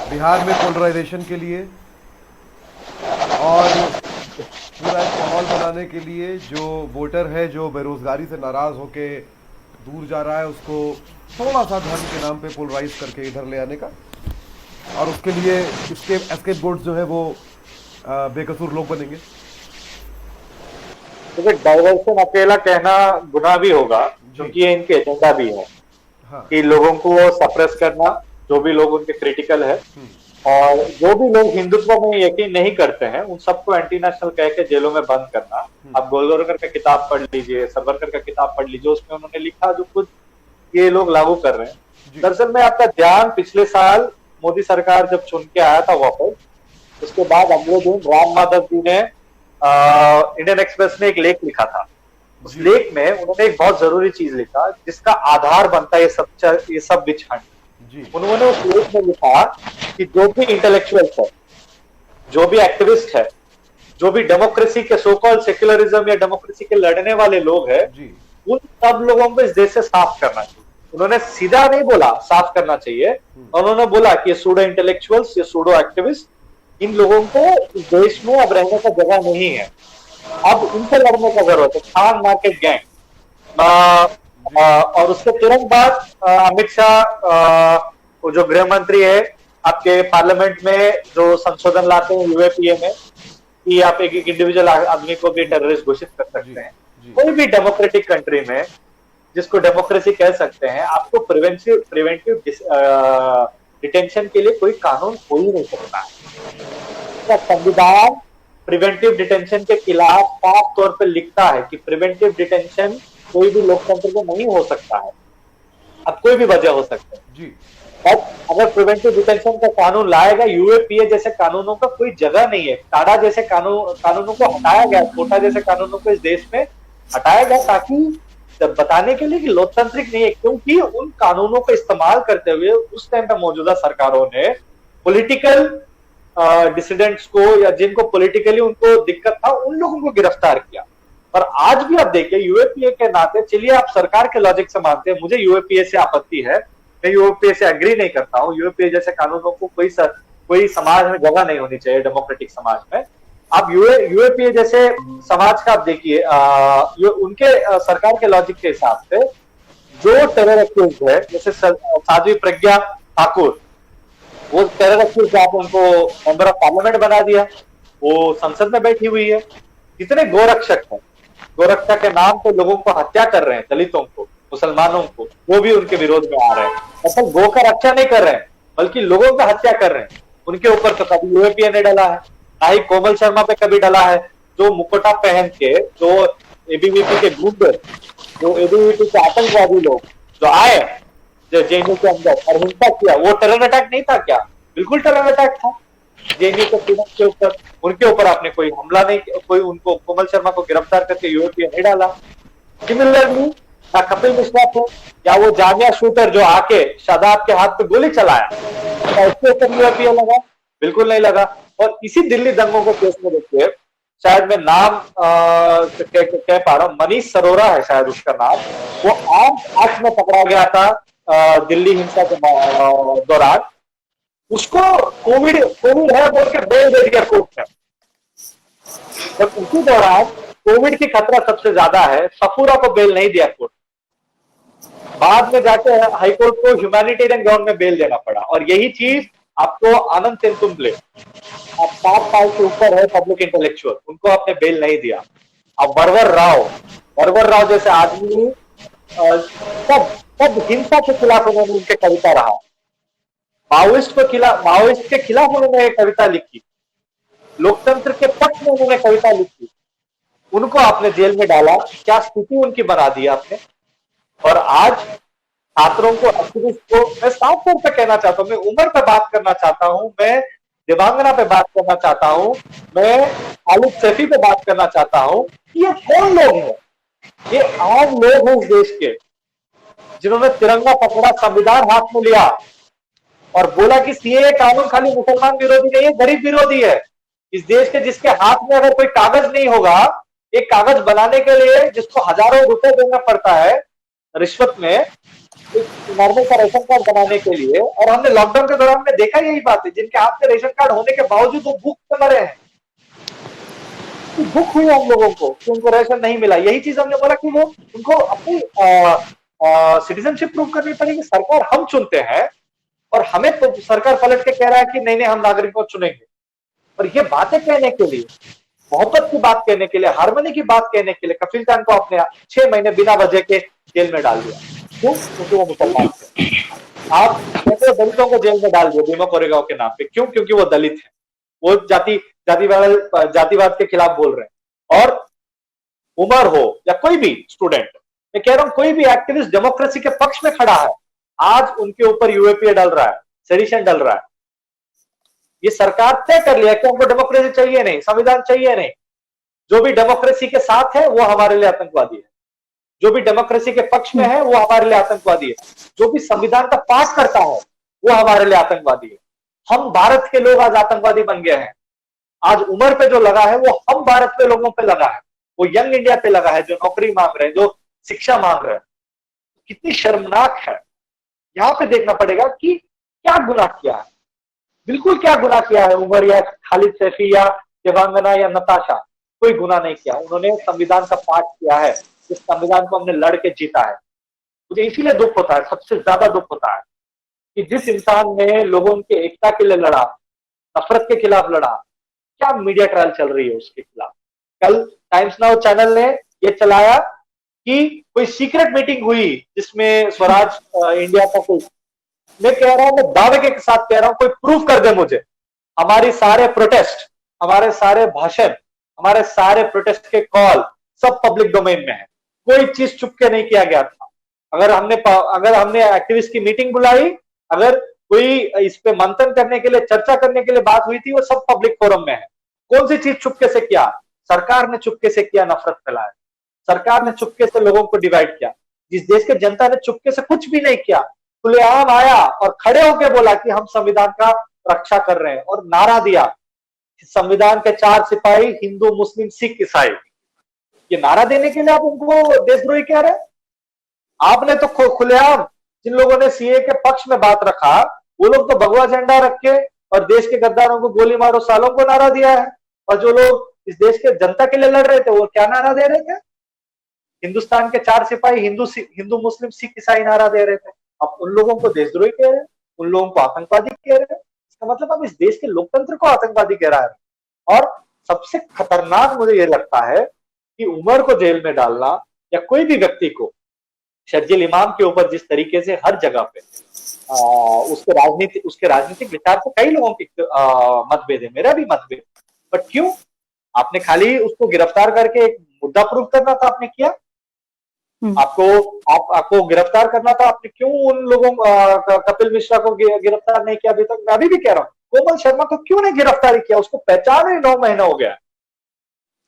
बिहार में पोलराइजेशन के लिए और पूरा एक माहौल बनाने के लिए? जो वोटर है जो बेरोजगारी से नाराज होके दूर जा रहा है, उसको थोड़ा सा धर्म के नाम पे पोलराइज करके इधर ले आने का, और उसके लिए इसके एस्केप बोर्ड्स जो है वो बेकसूर लोग बनेंगे। तो डाइवर्सन अकेला कहना गुनाह भी होगा, क्योंकि ये इनके एजेंडा भी है। हाँ। कि लोगों को सप्रेस करना, जो भी लोग उनके क्रिटिकल है, और जो भी लोग हिंदुत्व में यकीन नहीं करते हैं उन सबको एंटी नेशनल कह के जेलों में बंद करना। आप गोलवलकर का किताब पढ़ लीजिए, सावरकर का किताब पढ़ लीजिए, उसमें उन्होंने लिखा जो खुद ये लोग लागू कर रहे हैं। दरअसल में आपका ध्यान पिछले साल मोदी सरकार जब चुन के आया था वापस, उसके बाद अगले दिन राम माधव जी ने इंडियन एक्सप्रेस में एक लेख लिखा था। उस लेख में उन्होंने एक बहुत जरूरी चीज लिखा जिसका आधार बनता है ये सब विचखंड। उन्होंने उस लेख में लिखा कि जो भी इंटेलेक्चुअल्स है, जो भी एक्टिविस्ट है, जो भी डेमोक्रेसी के सो कॉल्ड सेक्युलरिज्म या डेमोक्रेसी के लड़ने वाले लोग हैं, उन सब लोगों को इस देश से साफ करना चाहिए। उन्होंने सीधा नहीं बोला साफ करना चाहिए, उन्होंने बोला कि ये सूडो इंटेलेक्चुअल्स, ये सूडो एक्टिविस्ट, इन लोगों को इस देश में अब रहने का जगह नहीं है, अब इनसे लड़ने का जरूरत है। Khan market gang. और उसके तुरंत बाद अमित शाह वो जो गृह मंत्री है आपके पार्लियामेंट में जो संशोधन लाते हैं यूएपीए में कि आप एक इंडिविजुअल आदमी को भी टेररिस्ट घोषित कर सकते हैं। कोई भी डेमोक्रेटिक कंट्री में जिसको डेमोक्रेसी कह सकते हैं, आपको प्रिवेंटिव डिटेंशन के लिए कोई कानून हो ही नहीं सकता है। संविधान प्रिवेंटिव डिटेंशन के खिलाफ साफ तौर पर लिखता है कि प्रिवेंटिव डिटेंशन कोई भी लोकतंत्र में नहीं हो सकता है। अब कोई भी वजह हो सकता है जी। अब अगर प्रिवेंटिव डिटेंशन का कानून लाएगा, यूएपीए जैसे कानूनों का कोई जगह नहीं है। टाडा जैसे कानूनों को हटाया गया, कोटा जैसे कानूनों को इस देश में हटाया गया ताकि बताने के लिए कि लोकतांत्रिक नहीं है, क्योंकि उन कानूनों का इस्तेमाल करते हुए उस टाइम पे मौजूदा सरकारों ने पॉलिटिकल डिसिडेंट्स को या जिनको पॉलिटिकली उनको दिक्कत था उन लोगों को गिरफ्तार किया। और आज भी आप देखिए यूएपीए के नाते, चलिए आप सरकार के लॉजिक से मानते हैं, मुझे यूएपीए से आपत्ति है, मैं यूएपीए से एग्री नहीं करता हूं। यूएपीए जैसे कानूनों को कोई समाज में जगह नहीं होनी चाहिए, डेमोक्रेटिक समाज में। आप यूएपीए जैसे समाज का आप देखिए, उनके सरकार के लॉजिक के हिसाब से जो टेरर एक्यूज्ड है, जैसे साध्वी प्रज्ञा ठाकुर, वो टेरर एक्यूज्ड, आप उनको मेंबर ऑफ पार्लियामेंट बना दिया, वो संसद में बैठी हुई है। कितने गोरक्षक हैं, गोरक्षा के नाम पे लोगों को हत्या कर रहे हैं, दलितों को, मुसलमानों को, वो भी उनके विरोध में आ रहे हैं। मतलब गो का रक्षा नहीं कर रहे हैं बल्कि लोगों का हत्या कर रहे हैं। उनके ऊपर तो कभी यूएपीए ने डला है, ना ही कोमल शर्मा पे कभी डला है, जो मुकुटा पहन के जो एबीवीपी के गुंडे, जो एबीवीपी के आतंकवादी लोग जो आए जेएनयू के अंदर और हिंसा किया, वो टेरर अटैक नहीं था क्या? बिल्कुल टेरर अटैक था। जेएनयू के स्टूडेंट के ऊपर, उनके ऊपर आपने कोई हमला नहीं, कोई उनको कोमल शर्मा को गिरफ्तार करके यूएपीए नहीं डाला। सिमिलरली ना कपिल मिश्रा थे या वो जामिया शूटर जो आके शादाब के हाथ पे गोली चलाया, क्या उसके ऊपर यूएपीए लगा? बिल्कुल नहीं लगा। और इसी दिल्ली दंगों को केस में देखिए, शायद मैं नाम कह पा रहा हूँ, मनीष सरोरा है शायद उसका नाम, वो आम आंख में पकड़ा गया था दिल्ली हिंसा के दौरान। उसको कोविड है बोल के बेल दे दिया कोर्ट ने। जब उसी दौरान कोविड की खतरा सबसे ज्यादा है, सफूरा को बेल नहीं दिया कोर्ट। बाद में जाके हाईकोर्ट को ह्यूमैनिटेरियन ग्राउंड में बेल देना पड़ा। और यही चीज आपको आनंद तेंदुलकर, अब 7 साल के ऊपर है पब्लिक इंटेलेक्चुअल, उनको आपने बेल नहीं दिया। अब वरवर राव जैसे आदमी सब हिंसा के खिलाफ उन्होंने उनके कविता रहा, माओइस्ट के खिलाफ उन्होंने एक कविता लिखी, लोकतंत्र के पक्ष में उन्होंने कविता लिखी, उनको आपने जेल में डाला। क्या स्थिति उनकी बना दी आपने। और आज छात्रों को, एक्टिविस्ट को मैं साफ तौर पर कहना चाहता हूं, मैं उम्र पे बात करना चाहता हूं, मैं दिव्यांगना पे बात करना चाहता हूं, मैं खालिद सैफी पे बात करना चाहता हूं कि ये कौन लोग हैं? ये आम लोग हैं इस देश के, जिन्होंने तिरंगा पकड़ा, संविधान हाथ में लिया और बोला कि सीएए कानून खाली मुसलमान विरोधी नहीं है, गरीब विरोधी है। इस देश के जिसके हाथ में अगर कोई कागज नहीं होगा, एक कागज बनाने के लिए जिसको हजारों रुपए देना पड़ता है रिश्वत में, नॉर्मल का राशन कार्ड बनाने के लिए। और हमने लॉकडाउन के दौरान में देखा यही बात है, जिनके हाथ में राशन कार्ड होने के बावजूद वो भूख से मरे हैं। भूख हुई हम लोगों को कि उनको राशन नहीं मिला। यही चीज हमने बोला कि वो उनको अपनी सिटीजनशिप प्रूव करनी पड़ेगी। सरकार हम चुनते हैं और हमें तो सरकार पलट के कह रहा है कि नहीं हम नागरिकों को चुनेंगे। और ये बातें कहने के लिए, मोहब्बत की बात कहने के लिए, हारमोनी की बात कहने के लिए कपिल खान को आपने 6 महीने बिना वजह के जेल में डाल दिया। क्यों? क्योंकि वो मुसलमान थे। आप दलितों को जेल में डाल दिया भीमा कोरेगांव के नाम पे। क्यों? क्योंकि वो दलित है, वो जातिवाद के खिलाफ बोल रहे हैं। और उमर हो या कोई भी स्टूडेंट, मैं कह रहा हूं कोई भी एक्टिविस्ट डेमोक्रेसी के पक्ष में खड़ा है, आज उनके ऊपर यूएपीए डल रहा है, सेडिशन डल रहा है। ये सरकार तय कर लिया कि हमको डेमोक्रेसी चाहिए नहीं, संविधान चाहिए नहीं। जो भी डेमोक्रेसी के साथ है वो हमारे लिए आतंकवादी है, जो भी डेमोक्रेसी के पक्ष में है वो हमारे लिए आतंकवादी है, जो भी संविधान का पाठ करता है वो हमारे लिए आतंकवादी है। हम भारत के लोग आज आतंकवादी बन गए हैं। आज उम्र पे जो लगा है वो हम भारत के लोगों पे लगा है, वो यंग इंडिया पे लगा है, जो नौकरी मांग रहे हैं, जो शिक्षा मांग रहे हैं। कितनी शर्मनाक है। यहां पे देखना पड़ेगा कि क्या गुनाह किया है, बिल्कुल क्या गुनाह किया है उमर या खालिद सैफी या देवांगना या नताशा। कोई गुनाह नहीं किया। उन्होंने संविधान का पाठ किया है, इस संविधान को हमने लड़ के जीता है। मुझे इसीलिए दुख होता है, सबसे ज्यादा दुख होता है कि जिस इंसान ने लोगों के एकता के लिए लड़ा, नफरत के खिलाफ लड़ा, क्या मीडिया ट्रायल चल रही है उसके खिलाफ। कल टाइम्स नाउ चैनल ने यह चलाया कि कोई सीक्रेट मीटिंग हुई जिसमें स्वराज इंडिया का कोई, मैं कह रहा हूं, मैं दावे के साथ कह रहा हूं, कोई प्रूफ कर दे मुझे। हमारे सारे प्रोटेस्ट, हमारे सारे भाषण, हमारे सारे प्रोटेस्ट के कॉल सब पब्लिक डोमेन में है। कोई चीज चुपके नहीं किया गया था। अगर हमने एक्टिविस्ट की मीटिंग बुलाई, अगर कोई इस पे मंथन करने के लिए, चर्चा करने के लिए बात हुई थी, वो सब पब्लिक फोरम में है। कौन सी चीज चुपके से किया? सरकार ने चुपके से किया, नफरत फैलाया। सरकार ने चुपके से लोगों को डिवाइड किया। जिस देश के जनता ने चुपके से कुछ भी नहीं किया, खुलेआम आया और खड़े होकर बोला कि हम संविधान का रक्षा कर रहे हैं, और नारा दिया संविधान के 4 सिपाही हिंदू, मुस्लिम, सिख, ईसाई। ये नारा देने के लिए आप उनको देशद्रोही कह रहे हैं? आपने तो खुलेआम, जिन लोगों ने सीए के पक्ष में बात रखा, वो लोग तो भगवा झंडा रख के और देश के गद्दारों को गोली मारो सालों को नारा दिया है। और जो लोग इस देश के जनता के लिए लड़ रहे थे, वो क्या नारा दे रहे थे? हिंदुस्तान के 4 सिपाही हिंदू, मुस्लिम, सिख, ईसाई नारा दे रहे थे। अब उन लोगों को देशद्रोही कह रहे हैं, उन लोगों को आतंकवादी कह रहे हैं। इसका मतलब अब इस देश के लोकतंत्र को आतंकवादी कह रहा है। और सबसे खतरनाक मुझे ये लगता है कि उमर को जेल में डालना या कोई भी व्यक्ति को, शर्जील इमाम के ऊपर जिस तरीके से हर जगह पे उसके राजनीतिक विचार से कई लोगों के मतभेद है, मेरा भी मतभेद, बट क्यों आपने खाली उसको गिरफ्तार करके एक मुद्दा प्रूव करना था, आपने किया? आपको गिरफ्तार करना था, आपने क्यों उन लोगों कपिल मिश्रा को गिरफ्तार नहीं किया अभी तक? मैं अभी भी कह रहा हूं, कोमल शर्मा को क्यों नहीं गिरफ्तार किया? उसको पहचान ही 9 महीना हो गया।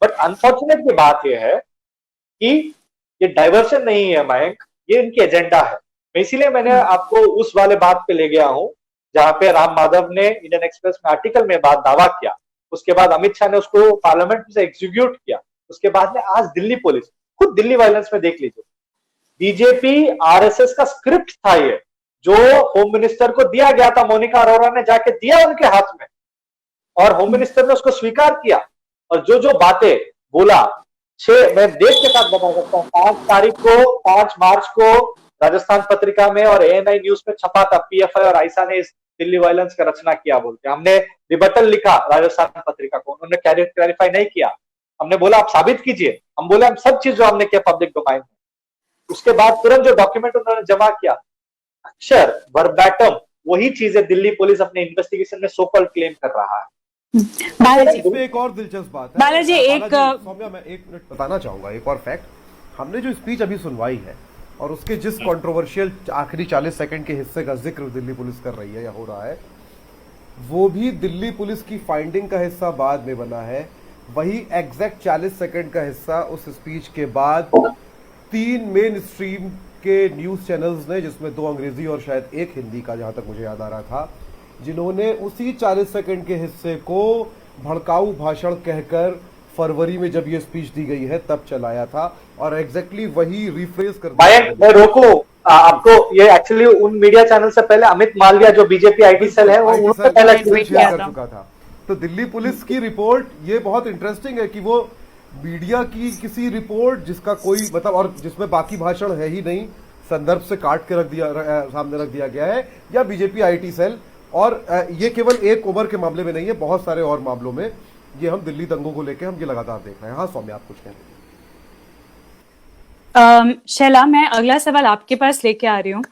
बट अनफॉर्चुनेट की बात यह है कि ये डाइवर्शन नहीं है मयंक, ये इनकी एजेंडा है। इसीलिए मैंने आपको उस वाले बात पे ले गया हूं जहां पे राम माधव ने इंडियन एक्सप्रेस में आर्टिकल में बात दावा किया, उसके बाद अमित शाह ने उसको पार्लियामेंट से एग्जीक्यूट किया, उसके बाद में आज दिल्ली पुलिस, खुद दिल्ली वायलेंस में देख लीजिए, बीजेपी आरएसएस का स्क्रिप्ट था ये, जो होम मिनिस्टर को दिया गया था, मोनिका अरोड़ा ने जाके दिया उनके हाथ में, और होम मिनिस्टर ने उसको स्वीकार किया। और जो जो बातें बोला, मैं डेट के साथ बता सकता हूँ, 5 मार्च को राजस्थान पत्रिका में और एएनआई न्यूज में छपा था, पीएफआई और आयशा ने इस दिल्ली वायलेंस का रचना किया बोलते। हमने रिबटल लिखा राजस्थान पत्रिका को, उन्होंने क्लैरिफाई नहीं किया। हमने बोला आप साबित कीजिए, हम बोले हम सब चीज जो हमने किया पब्लिक डोमाइन में। उसके बाद तुरंत जो डॉक्यूमेंट उन्होंने जमा किया, अक्षर वर्बैटम वही चीजें दिल्ली पुलिस अपने इन्वेस्टिगेशन में सो कॉल्ड क्लेम कर रहा है। बालाजी, इसमें एक और दिलचस्प बात है बालाजी, सौम्या, मैं 1 मिनट बताना चाहूंगा एक और फैक्ट। हमने जो स्पीच अभी सुनवाई है और उसके जिस कंट्रोवर्शियल आखिरी 40 सेकंड के हिस्से का जिक्र दिल्ली पुलिस कर रही है या हो रहा है, वो भी दिल्ली पुलिस की फाइंडिंग का हिस्सा बाद में बना है। वही एग्जैक्ट 40 सेकंड का हिस्सा उस स्पीच के बाद 3 मेन स्ट्रीम के न्यूज चैनल्स ने, जिसमें 2 अंग्रेजी और शायद 1 हिंदी का, जहां तक मुझे याद आ रहा था, जिन्होंने उसी 40 सेकंड के हिस्से को भड़काऊ भाषण कहकर फरवरी में जब ये स्पीच दी गई है तब चलाया था, और एग्जैक्टली वही रिफ्रेज कर दिया। मैं रोको आपको, ये एक्चुअली उन मीडिया चैनल से पहले अमित मालविया जो बीजेपी आईटी सेल है, वो उन्होंने पहले ट्वीट किया कर चुका था। तो दिल्ली पुलिस की रिपोर्ट ये बहुत इंटरेस्टिंग है कि वो मीडिया की किसी रिपोर्ट जिसका कोई मतलब, और जिसमें बाकी भाषण है ही नहीं, संदर्भ से काट के सामने रख दिया गया है, या बीजेपी आईटी सेल। और ये केवल एक ओवर के मामले में नहीं है, बहुत सारे और मामलों में ये हम दिल्ली दंगों को लेकर हम ये लगातार देख रहे हैं। हाँ सौम्या, आप कुछ कहें? शैला, मैं अगला सवाल आपके पास लेके आ रही हूँ।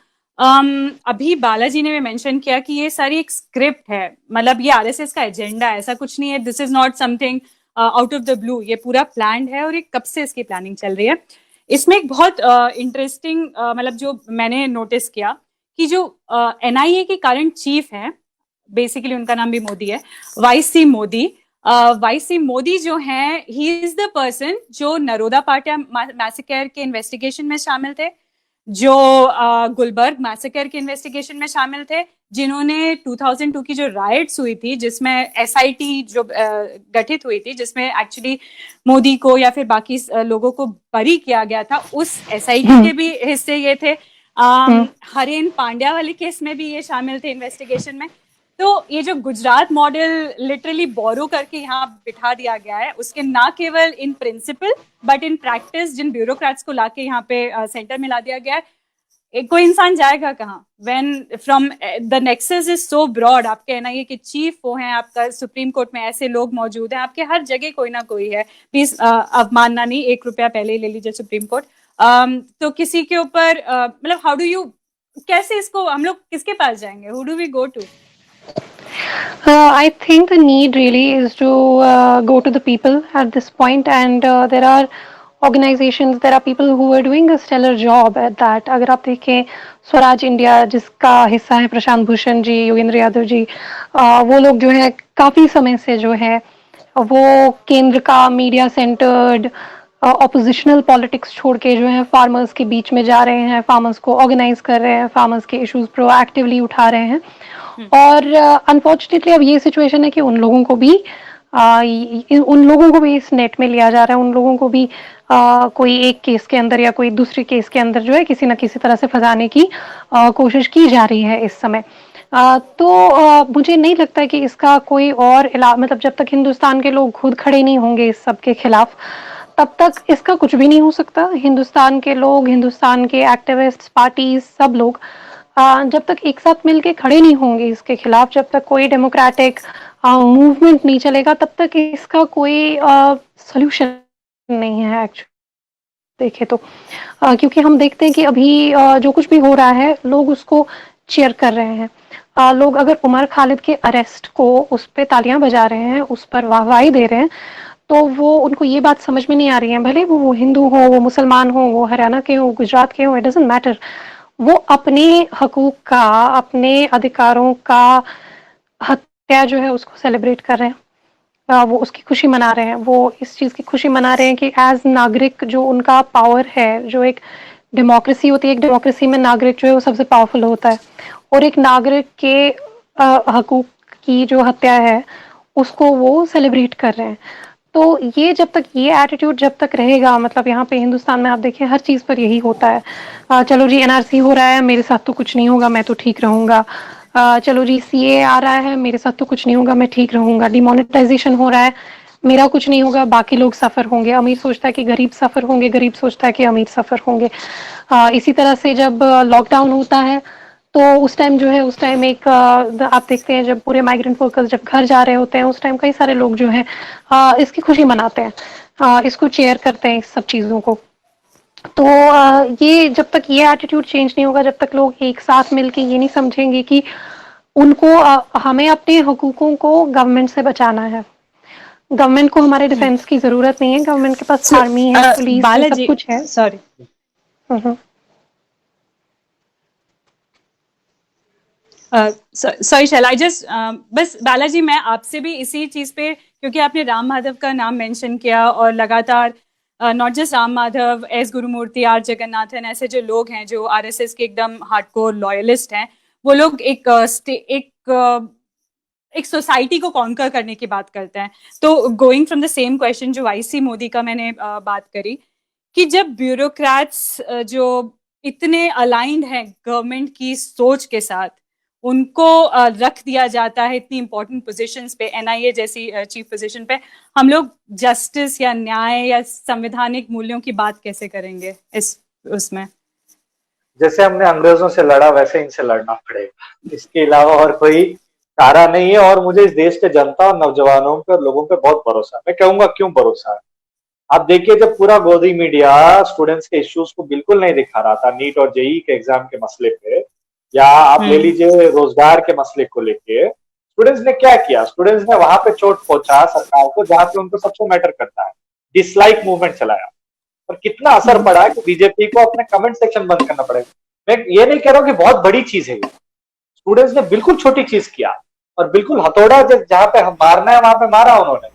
अभी बालाजी ने मेंशन किया कि ये सारी एक स्क्रिप्ट है, मतलब ये आरएसएस का एजेंडा है, ऐसा कुछ नहीं है, this is not something out of the blue, ये पूरा प्लान्ड है और ये कब से इसकी प्लानिंग चल रही है। इसमें एक बहुत इंटरेस्टिंग मतलब जो मैंने नोटिस किया कि जो एनआईए के करंट चीफ हैं, बेसिकली उनका नाम भी मोदी है, वाईसी मोदी जो हैं, ही इज द पर्सन जो नरोदा पाटिया मैसेकर के इन्वेस्टिगेशन में शामिल थे, जो गुलबर्ग मैसेकर के इन्वेस्टिगेशन में शामिल थे, जिन्होंने 2002 की जो राइट्स हुई थी, जिसमें एसआईटी जो गठित हुई थी, जिसमें एक्चुअली मोदी को या फिर बाकी लोगों को बरी किया गया था, उस एसआईटी के भी हिस्से ये थे। हरेन पांड्या वाले केस में भी ये शामिल थे इन्वेस्टिगेशन में। तो ये जो गुजरात मॉडल लिटरली बोरो करके यहाँ बिठा दिया गया है, उसके ना केवल in principle but in practice जिन ब्यूरोक्रेट्स को लाके यहाँ पे सेंटर में ला दिया गया है, कोई इंसान जाएगा कहाँ? When from the nexus is so broad, आपके एनआईए के चीफ वो हैं, आपका सुप्रीम कोर्ट में ऐसे लोग मौजूद हैं, आपके हर जगह कोई ना कोई है। प्लीज अवमानना नहीं, 1 रुपया पहले ही ले लीजिए सुप्रीम कोर्ट। तो किसी के ऊपर मतलब हाउ डू यू, कैसे इसको हम लोग किसके पास जाएंगे? Who do we go to? I think the need really is to go to the people at this point, and there are organizations, there are people who are doing a stellar job at that. अगर आप देखें Swaraj India, जिसका हिस्सा है प्रशांत भूषण जी, योगेंद्र यादव जी, वो लोग जो है काफ़ी समय से जो है वो केंद्र का मीडिया सेंटर्ड ऑपोजिशनल पॉलिटिक्स छोड़ के जो है फार्मर्स के बीच में जा रहे हैं, फार्मर्स को ऑर्गेनाइज कर रहे हैं, फार्मर्स के इश्यूज प्रोएक्टिवली उठा रहे हैं। और अनफॉर्चुनेटली अब ये सिचुएशन है कि उन लोगों को भी इस नेट में लिया जा रहा है, उन लोगों को भी कोई एक केस के अंदर या कोई दूसरे केस के अंदर जो है किसी न किसी तरह से फंसाने की कोशिश की जा रही है इस समय। तो मुझे नहीं लगता कि इसका कोई और मतलब जब तक हिंदुस्तान के लोग खुद खड़े नहीं होंगे इस सब के खिलाफ, तब तक इसका कुछ भी नहीं हो सकता। हिंदुस्तान के लोग, हिंदुस्तान के एक्टिविस्ट, पार्टीज, सब लोग जब तक एक साथ मिलके खड़े नहीं होंगे इसके खिलाफ, जब तक कोई डेमोक्रेटिक मूवमेंट नहीं चलेगा, तब तक इसका कोई सॉल्यूशन नहीं है एक्चुअली देखे तो। क्योंकि हम देखते हैं कि अभी जो कुछ भी हो रहा है लोग उसको चीयर कर रहे हैं। लोग अगर उमर खालिद के अरेस्ट को, उस पर तालियां बजा रहे हैं, उस पर वाहवाही दे रहे हैं, तो वो उनको ये बात समझ में नहीं आ रही है, भले वो हिंदू हो, वो मुसलमान हो, वो हरियाणा के हो, गुजरात के हो, इट डजंट मैटर। वो अपने हकूक का, अपने अधिकारों का हत्या जो है उसको सेलिब्रेट कर रहे हैं। वो उसकी खुशी मना रहे हैं, वो इस चीज़ की खुशी मना रहे हैं कि एज नागरिक जो उनका पावर है, जो एक डेमोक्रेसी होती है, एक डेमोक्रेसी में नागरिक जो है वो सबसे पावरफुल होता है, और एक नागरिक के हकूक की जो हत्या है उसको वो सेलिब्रेट कर रहे हैं। तो ये जब तक ये एटीट्यूड जब तक रहेगा, मतलब यहाँ पे हिंदुस्तान में आप देखिए हर चीज़ पर यही होता है। चलो जी एनआरसी हो रहा है, मेरे साथ तो कुछ नहीं होगा, मैं तो ठीक रहूँगा। चलो जी सीए आ रहा है, मेरे साथ तो कुछ नहीं होगा, मैं ठीक रहूँगा। डिमोनेटाइजेशन हो रहा है, मेरा कुछ नहीं होगा, बाकी लोग सफ़र होंगे। अमीर सोचता है कि गरीब सफ़र होंगे, गरीब सोचता है कि अमीर सफ़र होंगे। इसी तरह से जब लॉकडाउन होता है तो उस टाइम जो है, उस टाइम एक आप देखते हैं जब पूरे माइग्रेंट वर्कर्स जब घर जा रहे होते हैं, उस टाइम कई सारे लोग जो हैं इसकी खुशी मनाते हैं, इसको चेयर करते हैं, इस सब चीज़ों को। तो ये जब तक ये एटीट्यूड चेंज नहीं होगा, जब तक लोग एक साथ मिलके ये नहीं समझेंगे कि उनको हमें अपने हकूकों को गवर्नमेंट से बचाना है। गवर्नमेंट को हमारे डिफेंस की जरूरत नहीं है, गवर्नमेंट के पास आर्मी है, पुलिस है, सब बालाजी, कुछ है। Sorry, hmm. Sorry Shaila, I just बस बालाजी, मैं आपसे भी इसी चीज पे, क्योंकि आपने राम माधव का नाम मेंशन किया और लगातार not just Ram Madhav, S Gurumurthy, R Jagannathan, ऐसे जो लोग हैं जो आरएसएस के एकदम हार्डकोर लॉयलिस्ट हैं, वो लोग एक सोसाइटी को कॉन्कर करने की बात करते हैं। तो going from the same question जो आईसी मोदी का मैंने बात करी, कि जब ब्यूरोक्रेट्स जो इतने अलाइंड हैं गवर्नमेंट की सोच के साथ, उनको रख दिया जाता है इतनी इंपॉर्टेंट पोजीशंस पे, एनआईए जैसी चीफ पोजीशन पे, हम लोग जस्टिस या न्याय या संवैधानिक मूल्यों की बात कैसे करेंगे इस उसमें? जैसे हमने अंग्रेजों से लड़ा वैसे इनसे लड़ना पड़ेगा, इसके अलावा और कोई चारा नहीं है। और मुझे इस देश के जनता और नौजवानों पे और लोगों पे बहुत भरोसा है। मैं कहूंगा क्यों भरोसा है। आप देखिए, जब पूरा गोदी मीडिया स्टूडेंट्स के इश्यूज को बिल्कुल नहीं दिखा रहा था, नीट और जेई के एग्जाम के मसले पे, या आप ले लीजिए रोजगार के मसले को लेके, स्टूडेंट्स ने क्या किया? स्टूडेंट्स ने वहां पे चोट पहुंचा सरकार को जहां पे उनको सबसे मैटर करता है, डिसलाइक मूवमेंट चलाया। और कितना असर पड़ा कि बीजेपी को अपने कमेंट सेक्शन बंद करना पड़ेगा। मैं ये नहीं कह रहा हूँ कि बहुत बड़ी चीज है, स्टूडेंट्स ने बिल्कुल छोटी चीज किया और बिल्कुल हथौड़ा जहां पे हम मारना है वहां पे मारा उन्होंने।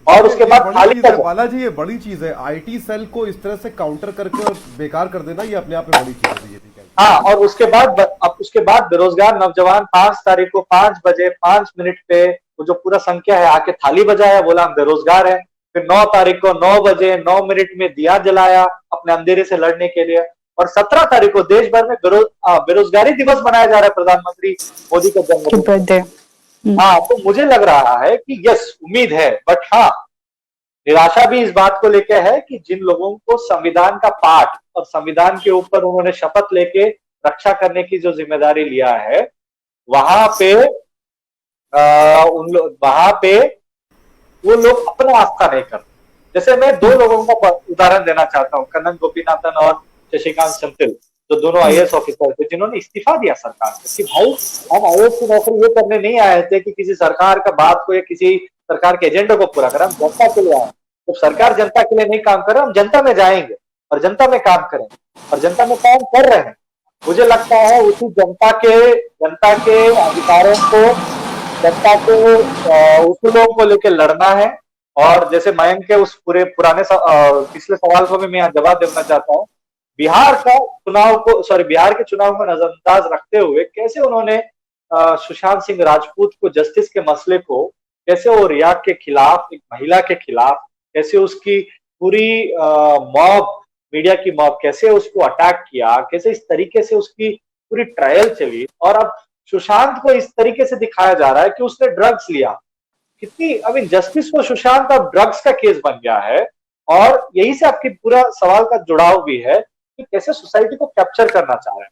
और उसके बाद खाली बालाजी, ये बड़ी चीज है, आईटी सेल को इस तरह से काउंटर करके और बेकार कर देना, ये अपने आप में बड़ी चीज है। हाँ, और उसके बाद बेरोजगार नौजवान 5 तारीख को 5 बजे 5 मिनट पे वो जो पूरा संख्या है आके थाली बजाया, बोला हम बेरोजगार है। फिर 9 तारीख को 9 बजे 9 मिनट में दिया जलाया अपने अंधेरे से लड़ने के लिए। और 17 तारीख को देश भर में बेरोजगारी दिवस मनाया जा रहा है, प्रधानमंत्री मोदी का जन्मदिन। हाँ, तो मुझे लग रहा है कि यस, उम्मीद है, बट हाँ, निराशा भी इस बात को लेकर है कि जिन लोगों को संविधान का पाठ और संविधान के ऊपर उन्होंने शपथ लेके रक्षा करने की जो जिम्मेदारी लिया है, वहां पे वो लोग अपना आस्था नहीं करते। जैसे मैं 2 लोगों का उदाहरण देना चाहता हूँ, कन्नन गोपीनाथन और शशिकांत सेंथिल, जो दोनों आईएएस ऑफिसर थे जिन्होंने इस्तीफा दिया सरकार से कि भाई हम आईएएस की नौकरी ये करने नहीं आए थे कि किसी सरकार का बात को या किसी सरकार के एजेंडे को पूरा करें, हम जनता के लिए आए। जब सरकार जनता के लिए नहीं काम कर रहा, हम जनता में जाएंगे और जनता में काम करेंगे, और जनता में काम कर रहे हैं। मुझे लगता है उसी जनता के अधिकारों को, जनता के उसूलों को लेकर लड़ना है। और जैसे मयंक के उस पुराने पिछले सवाल को भी मैं यहाँ जवाब देना चाहता हूँ। बिहार के चुनाव को नजरअंदाज रखते हुए कैसे उन्होंने सुशांत सिंह राजपूत को, जस्टिस के मसले को, कैसे वो रिया के खिलाफ, एक महिला के खिलाफ, कैसे उसकी पूरी मॉब, मीडिया की मॉब, कैसे उसको अटैक किया, कैसे इस तरीके से उसकी पूरी ट्रायल चली। और अब सुशांत को इस तरीके से दिखाया जा रहा है कि उसने ड्रग्स लिया। कितनी जस्टिस को सुशांत अब ड्रग्स का केस बन गया है। और यही से आपकी पूरा सवाल का जुड़ाव भी है कि कैसे सोसाइटी को कैप्चर करना चाह रहे हैं।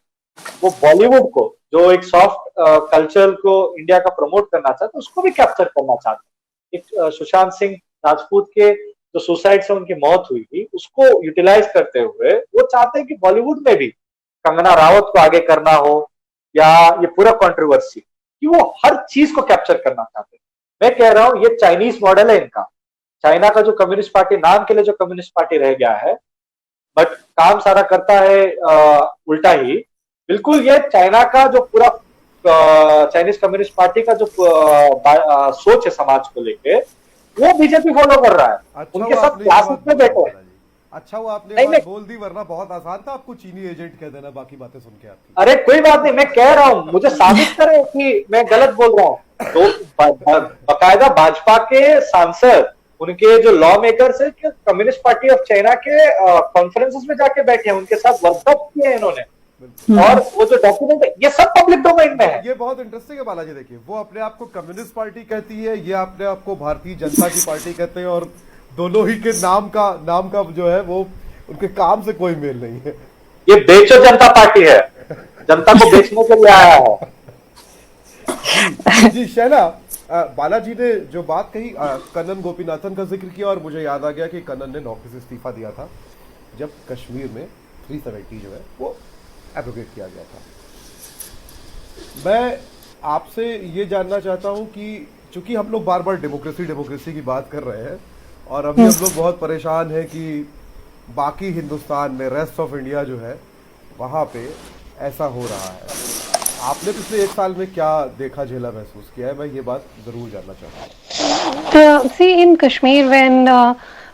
वो बॉलीवुड को, जो एक सॉफ्ट कल्चर को इंडिया का प्रमोट करना चाहते हैं, उसको भी कैप्चर करना चाहते हैं। एक सुशांत सिंह राजपूत के जो सुसाइड से उनकी मौत हुई थी, उसको यूटिलाइज करते हुए वो चाहते हैं कि बॉलीवुड में भी कंगना रावत को आगे करना हो, या ये पूरा कंट्रोवर्सी, कि वो हर चीज को कैप्चर करना चाहते हैं। मैं कह रहा हूं ये चाइनीज मॉडल है इनका, चाइना का जो कम्युनिस्ट पार्टी, नाम के लिए जो कम्युनिस्ट पार्टी रह गया है, बट काम सारा करता है उल्टा ही। बिल्कुल ये चाइना का जो पूरा चाइनीज कम्युनिस्ट पार्टी का जो सोच है समाज को लेके, वो बीजेपी फॉलो कर रहा है। अच्छा उनके वो साथ आपने ये क्लासेस बात में बोला बैठे हैं। बालाजी। अच्छा वो आपने नहीं, बात बोल दी, वरना बहुत आसान था आपको चीनी एजेंट कह देना बाकी बातें सुन के आपकी। अरे कोई बात नहीं, मैं कह रहा हूं, मुझे साबित करें कि मैं गलत बोल रहा हूं। तो बकायदा भाजपा के सांसद, उनके जो लॉ मेकर्स है, कम्युनिस्ट पार्टी ऑफ चाइना के कॉन्फ्रेंसेस में जाके बैठे हैं, उनके साथ वर्कआउट किए हैं इन्होंने। और वो जो डॉक्यूमेंट है ये सब पब्लिक डोमेन में है। ये बहुत इंटरेस्टिंग है बालाजी। देखिए वो अपने आप को कम्युनिस्ट पार्टी कहती है, ये अपने आप को भारतीय जनता की पार्टी कहते हैं, और दोनों ही के नाम का जो है वो उनके काम से कोई मेल नहीं है। ये बेचो जनता पार्टी है, जनता को बेचने के लिए आया है। जी शैला, बालाजी ने जो बात कही, कन्नन गोपीनाथन का जिक्र किया, और मुझे याद आ गया कि कन्नन ने नौकरी से इस्तीफा दिया था जब कश्मीर में 370 जो है वो एब्रोगेट किया गया था। मैं आपसे ये जानना चाहता हूं कि चूंकि हम लोग बार बार डेमोक्रेसी की बात कर रहे हैं, और अभी हम लोग बहुत परेशान हैं कि बाकी हिंदुस्तान में, रेस्ट ऑफ इंडिया जो है, वहां पे ऐसा हो रहा है। आपने पिछले 1 साल में क्या देखा, झेला, महसूस किया है? मैं ये बात जरूर जानना चाहता हूँ। See, in Kashmir,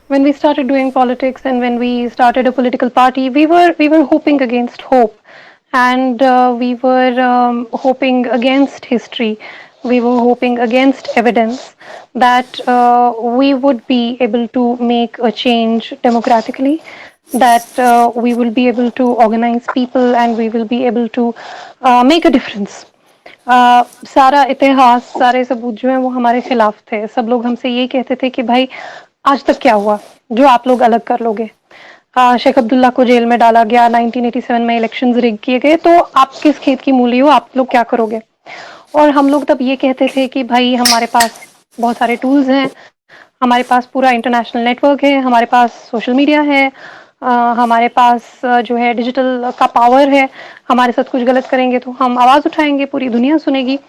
when we started doing politics and when we started a political party, we were hoping against hope, and we were hoping against history. We were hoping against evidence that we would be able to make a change democratically, that we will be able to organize people and we will be able to make a difference. सारा इतिहास, सारे सबूत जो हैं वो हमारे खिलाफ थे। सब लोग हमसे ये कहते थे कि भाई आज तक क्या हुआ जो आप लोग अलग कर लोगे। शेख अब्दुल्ला को जेल में डाला गया, 1987 में इलेक्शंस रिग किए गए, तो आप किस खेत की मूली हो, आप लोग क्या करोगे। और हम लोग तब ये कहते थे कि भाई हमारे पास बहुत सारे टूल्स हैं, हमारे पास पूरा इंटरनेशनल नेटवर्क है, हमारे पास सोशल मीडिया है, हमारे पास जो है डिजिटल का पावर है, हमारे साथ कुछ गलत करेंगे तो हम आवाज़ उठाएंगे, पूरी दुनिया सुनेगी।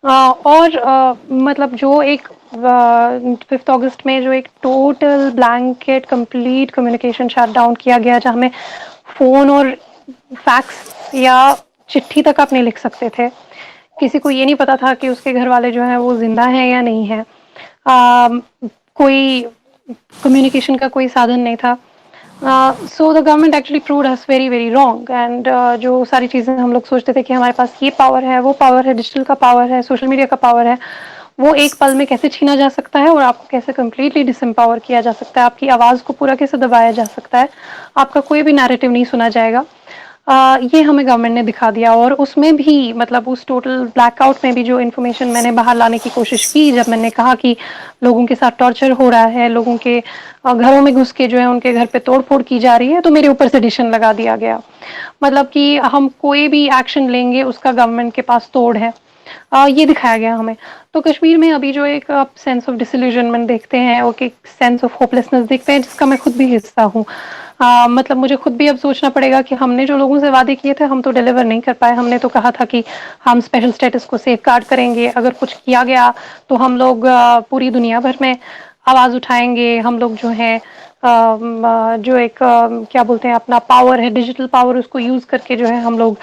और मतलब जो एक 5 अगस्त में जो एक total blanket complete communication shut down किया गया, जहाँ में फ़ोन और फैक्स या चिट्ठी तक आप नहीं लिख सकते थे, किसी को ये नहीं पता था कि उसके घर वाले जो हैं वो जिंदा हैं या नहीं है, कोई कम्युनिकेशन का कोई साधन नहीं था। So the government actually proved us very very wrong, and जो सारी चीज़ें हम लोग सोचते थे कि हमारे पास ये पावर है, वो पावर है, डिजिटल का पावर है, सोशल मीडिया का पावर है, वो एक पल में कैसे छीना जा सकता है और आपको कैसे कम्प्लीटली डिसएम्पावर किया जा सकता है, आपकी आवाज़ को पूरा कैसे दबाया जा सकता है, आपका कोई भी नैरेटिव नहीं सुना जाएगा। ये हमें गवर्नमेंट ने दिखा दिया। और उसमें भी मतलब उस टोटल ब्लैकआउट में भी जो इन्फॉर्मेशन मैंने बाहर लाने की कोशिश की, जब मैंने कहा कि लोगों के साथ टॉर्चर हो रहा है, लोगों के घरों में घुस के जो है उनके घर पे तोड़फोड़ की जा रही है, तो मेरे ऊपर सेडिशन लगा दिया गया। मतलब कि हम कोई भी एक्शन लेंगे उसका गवर्नमेंट के पास तोड़ है, ये दिखाया गया हमें। तो कश्मीर में अभी जो एक आप सेंस ऑफ डिसइल्यूजनमेंट देखते हैं और एक सेंस ऑफ होपलेसनेस देखते हैं, जिसका मैं खुद भी हिस्सा हूँ। मतलब मुझे खुद भी अब सोचना पड़ेगा कि हमने जो लोगों से वादे किए थे हम तो डिलीवर नहीं कर पाए। हमने तो कहा था कि हम स्पेशल स्टेटस को सेफगार्ड करेंगे, अगर कुछ किया गया तो हम लोग पूरी दुनिया भर में आवाज़ उठाएंगे। हम लोग जो है जो एक क्या बोलते हैं अपना पावर है, डिजिटल पावर, उसको यूज़ करके जो है हम लोग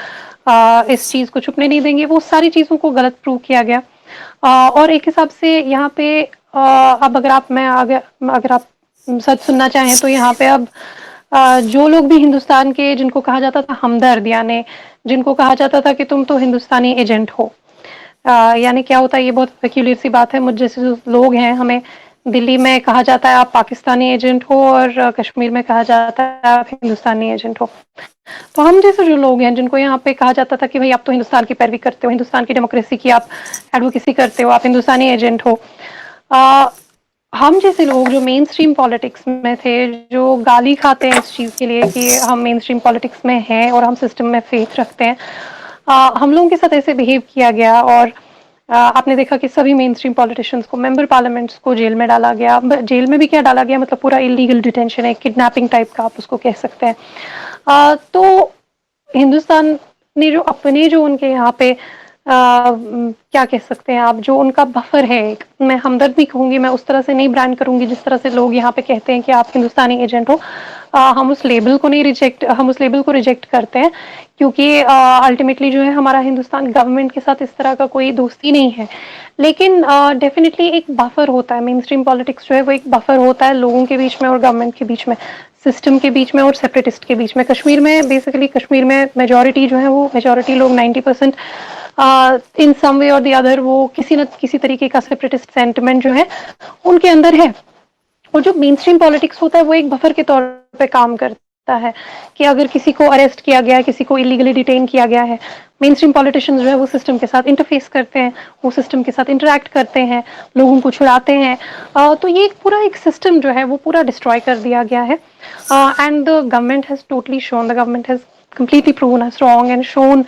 इस चीज़ को छुपने नहीं देंगे। वो सारी चीज़ों को गलत प्रूव किया गया। और एक हिसाब से यहाँ पे अब अगर आप सच सुनना चाहें तो यहाँ पे अब जो लोग भी हिंदुस्तान के, जिनको कहा जाता था हमदर्द, यानी जिनको कहा जाता था कि तुम तो हिंदुस्तानी एजेंट हो, यानी क्या होता है, ये बहुत पेक्यूलियर सी बात है। मुझ जैसे जो लोग हैं, हमें दिल्ली में कहा जाता है आप पाकिस्तानी एजेंट हो और कश्मीर में कहा जाता है आप हिंदुस्तानी एजेंट हो। तो हम जैसे जो लोग हैं, जिनको यहाँ पे कहा जाता था कि भाई आप तो हिंदुस्तान की पैरवी करते हो, हिंदुस्तान की डेमोक्रेसी की आप एडवोकेसी करते हो, आप हिंदुस्तानी एजेंट हो, हम जैसे लोग जो मेन स्ट्रीम पॉलिटिक्स में थे, जो गाली खाते हैं इस चीज़ के लिए कि हम मेन स्ट्रीम पॉलिटिक्स में हैं और हम सिस्टम में फेथ रखते हैं, हम लोगों के साथ ऐसे बिहेव किया गया। और आपने देखा कि सभी मेन स्ट्रीम पॉलिटिशियंस को, मेंबर पार्लियामेंट्स को जेल में डाला गया। जेल में भी क्या डाला गया, मतलब पूरा इलीगल डिटेंशन है, किडनैपिंग टाइप का आप उसको कह सकते हैं। तो हिंदुस्तान ने जो अपने जो उनके यहाँ पे क्या कह सकते हैं आप, जो उनका बफर है, एक मैं हमदर्द नहीं कहूँगी, मैं उस तरह से नहीं ब्रांड करूँगी जिस तरह से लोग यहाँ पे कहते हैं कि आप हिंदुस्तानी एजेंट हो। हम उस लेबल को नहीं रिजेक्ट हम उस लेबल को रिजेक्ट करते हैं, क्योंकि अल्टीमेटली जो है हमारा हिंदुस्तान गवर्नमेंट के साथ इस तरह का कोई दोस्ती नहीं है। लेकिन डेफिनेटली एक बफर होता है, मेन स्ट्रीम पॉलिटिक्स जो है वो एक बफर होता है लोगों के बीच में और गवर्नमेंट के बीच में, सिस्टम के बीच में और सेपरेटिस्ट के बीच में। कश्मीर में बेसिकली, कश्मीर में मेजॉरिटी जो है वो मेजॉरिटी लोग 90% इन सम वे और द अदर वो किसी न किसी तरीके का सेपरेटिस्ट सेंटिमेंट जो है उनके अंदर है। और जो मेन स्ट्रीम पॉलिटिक्स होता है वो एक बफर के तौर पे काम करता है कि अगर किसी को अरेस्ट किया गया है, किसी को इलीगली डिटेन किया गया है, मेन स्ट्रीम पॉलिटिशियंस जो है वो सिस्टम के साथ इंटरफेस करते हैं, वो सिस्टम के साथ इंटरेक्ट करते हैं, लोगों को छुड़ाते हैं। तो ये एक पूरा एक सिस्टम जो है वो पूरा डिस्ट्रॉय कर दिया गया है। And the government has totally shown, the government has completely proven us wrong and shown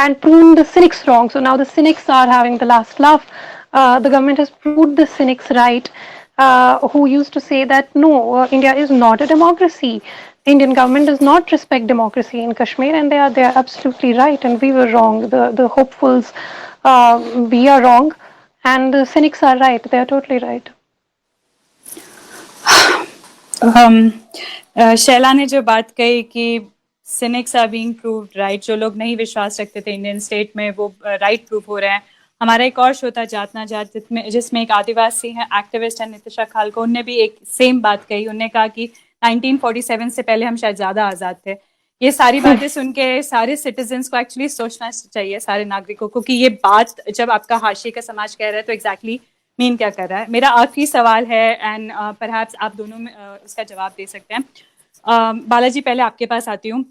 and proven the cynics wrong. So now the cynics are having the last laugh. The government has proved the cynics right, who used to say that no, India is not a democracy. The Indian government does not respect democracy in Kashmir, and they are absolutely right, and we were wrong. The hopefuls, we are wrong, and the cynics are right. They are totally right. Shaila ने जो बात कही कि cynics are being proved right, जो लोग नहीं विश्वास रखते थे इंडियन स्टेट में वो राइट प्रूव हो रहे हैं। हमारा एक और शो था जात ना जात, जिसमें एक आदिवासी हैं एक्टिविस्ट हैं नितिशा खालको, उनने भी एक सेम बात कही। उन्होंने कहा कि 1947 से पहले हम शायद ज्यादा आजाद थे। ये सारी बातें सुन के सारे सिटीजन्स को एक्चुअली सोचना चाहिए, सारे नागरिकों को, कि ये बात जब आपका हाशिए का समाज कह रहा है तो एग्जैक्टली मीन क्या कर रहा है। मेरा आखिरी सवाल है एंड परहैप्स आप दोनों में इसका जवाब दे सकते हैं। बालाजी, पहले आपके पास आती हूँ।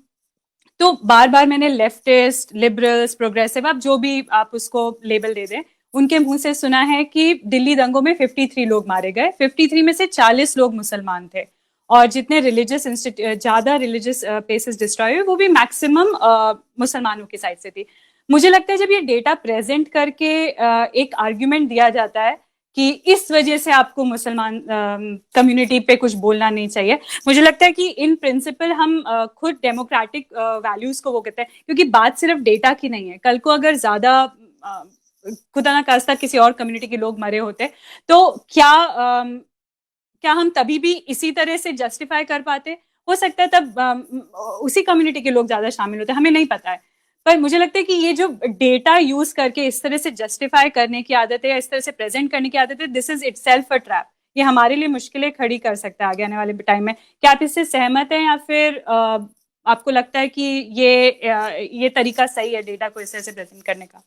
तो बार बार मैंने लेफ्टिस्ट, लिबरल्स, प्रोग्रेसिव, आप जो भी आप उसको लेबल दे दें, उनके मुंह से सुना है कि दिल्ली दंगों में 53 लोग मारे गए, 53 में से 40 लोग मुसलमान थे, और जितने ज्यादा रिलीजियस प्लेसेस डिस्ट्रॉय हुए वो भी मैक्सिमम मुसलमानों की साइड से थी। मुझे लगता है जब ये डेटा प्रेजेंट करके एक आर्ग्यूमेंट दिया जाता है कि इस वजह से आपको मुसलमान कम्युनिटी पे कुछ बोलना नहीं चाहिए, मुझे लगता है कि इन प्रिंसिपल हम खुद डेमोक्रेटिक वैल्यूज को वो कहते हैं, क्योंकि बात सिर्फ डेटा की नहीं है। कल को अगर ज्यादा खुदा ना खास्ता किसी और कम्युनिटी के लोग मरे होते तो क्या हम तभी भी इसी तरह से जस्टिफाई कर पाते? हो सकता है तब उसी कम्युनिटी के लोग ज्यादा शामिल होते, हमें नहीं पता है। पर मुझे लगता है कि ये जो डेटा यूज करके इस तरह से जस्टिफाई करने की आदत है या इस तरह से प्रेजेंट करने की आदत है, this is itself a trap. ये हमारे लिए मुश्किलें खड़ी कर सकता है आगे आने वाले टाइम में। क्या आप इससे सहमत हैं या फिर आपको लगता है कि ये तरीका सही है डेटा को इस तरह से प्रेजेंट करने का?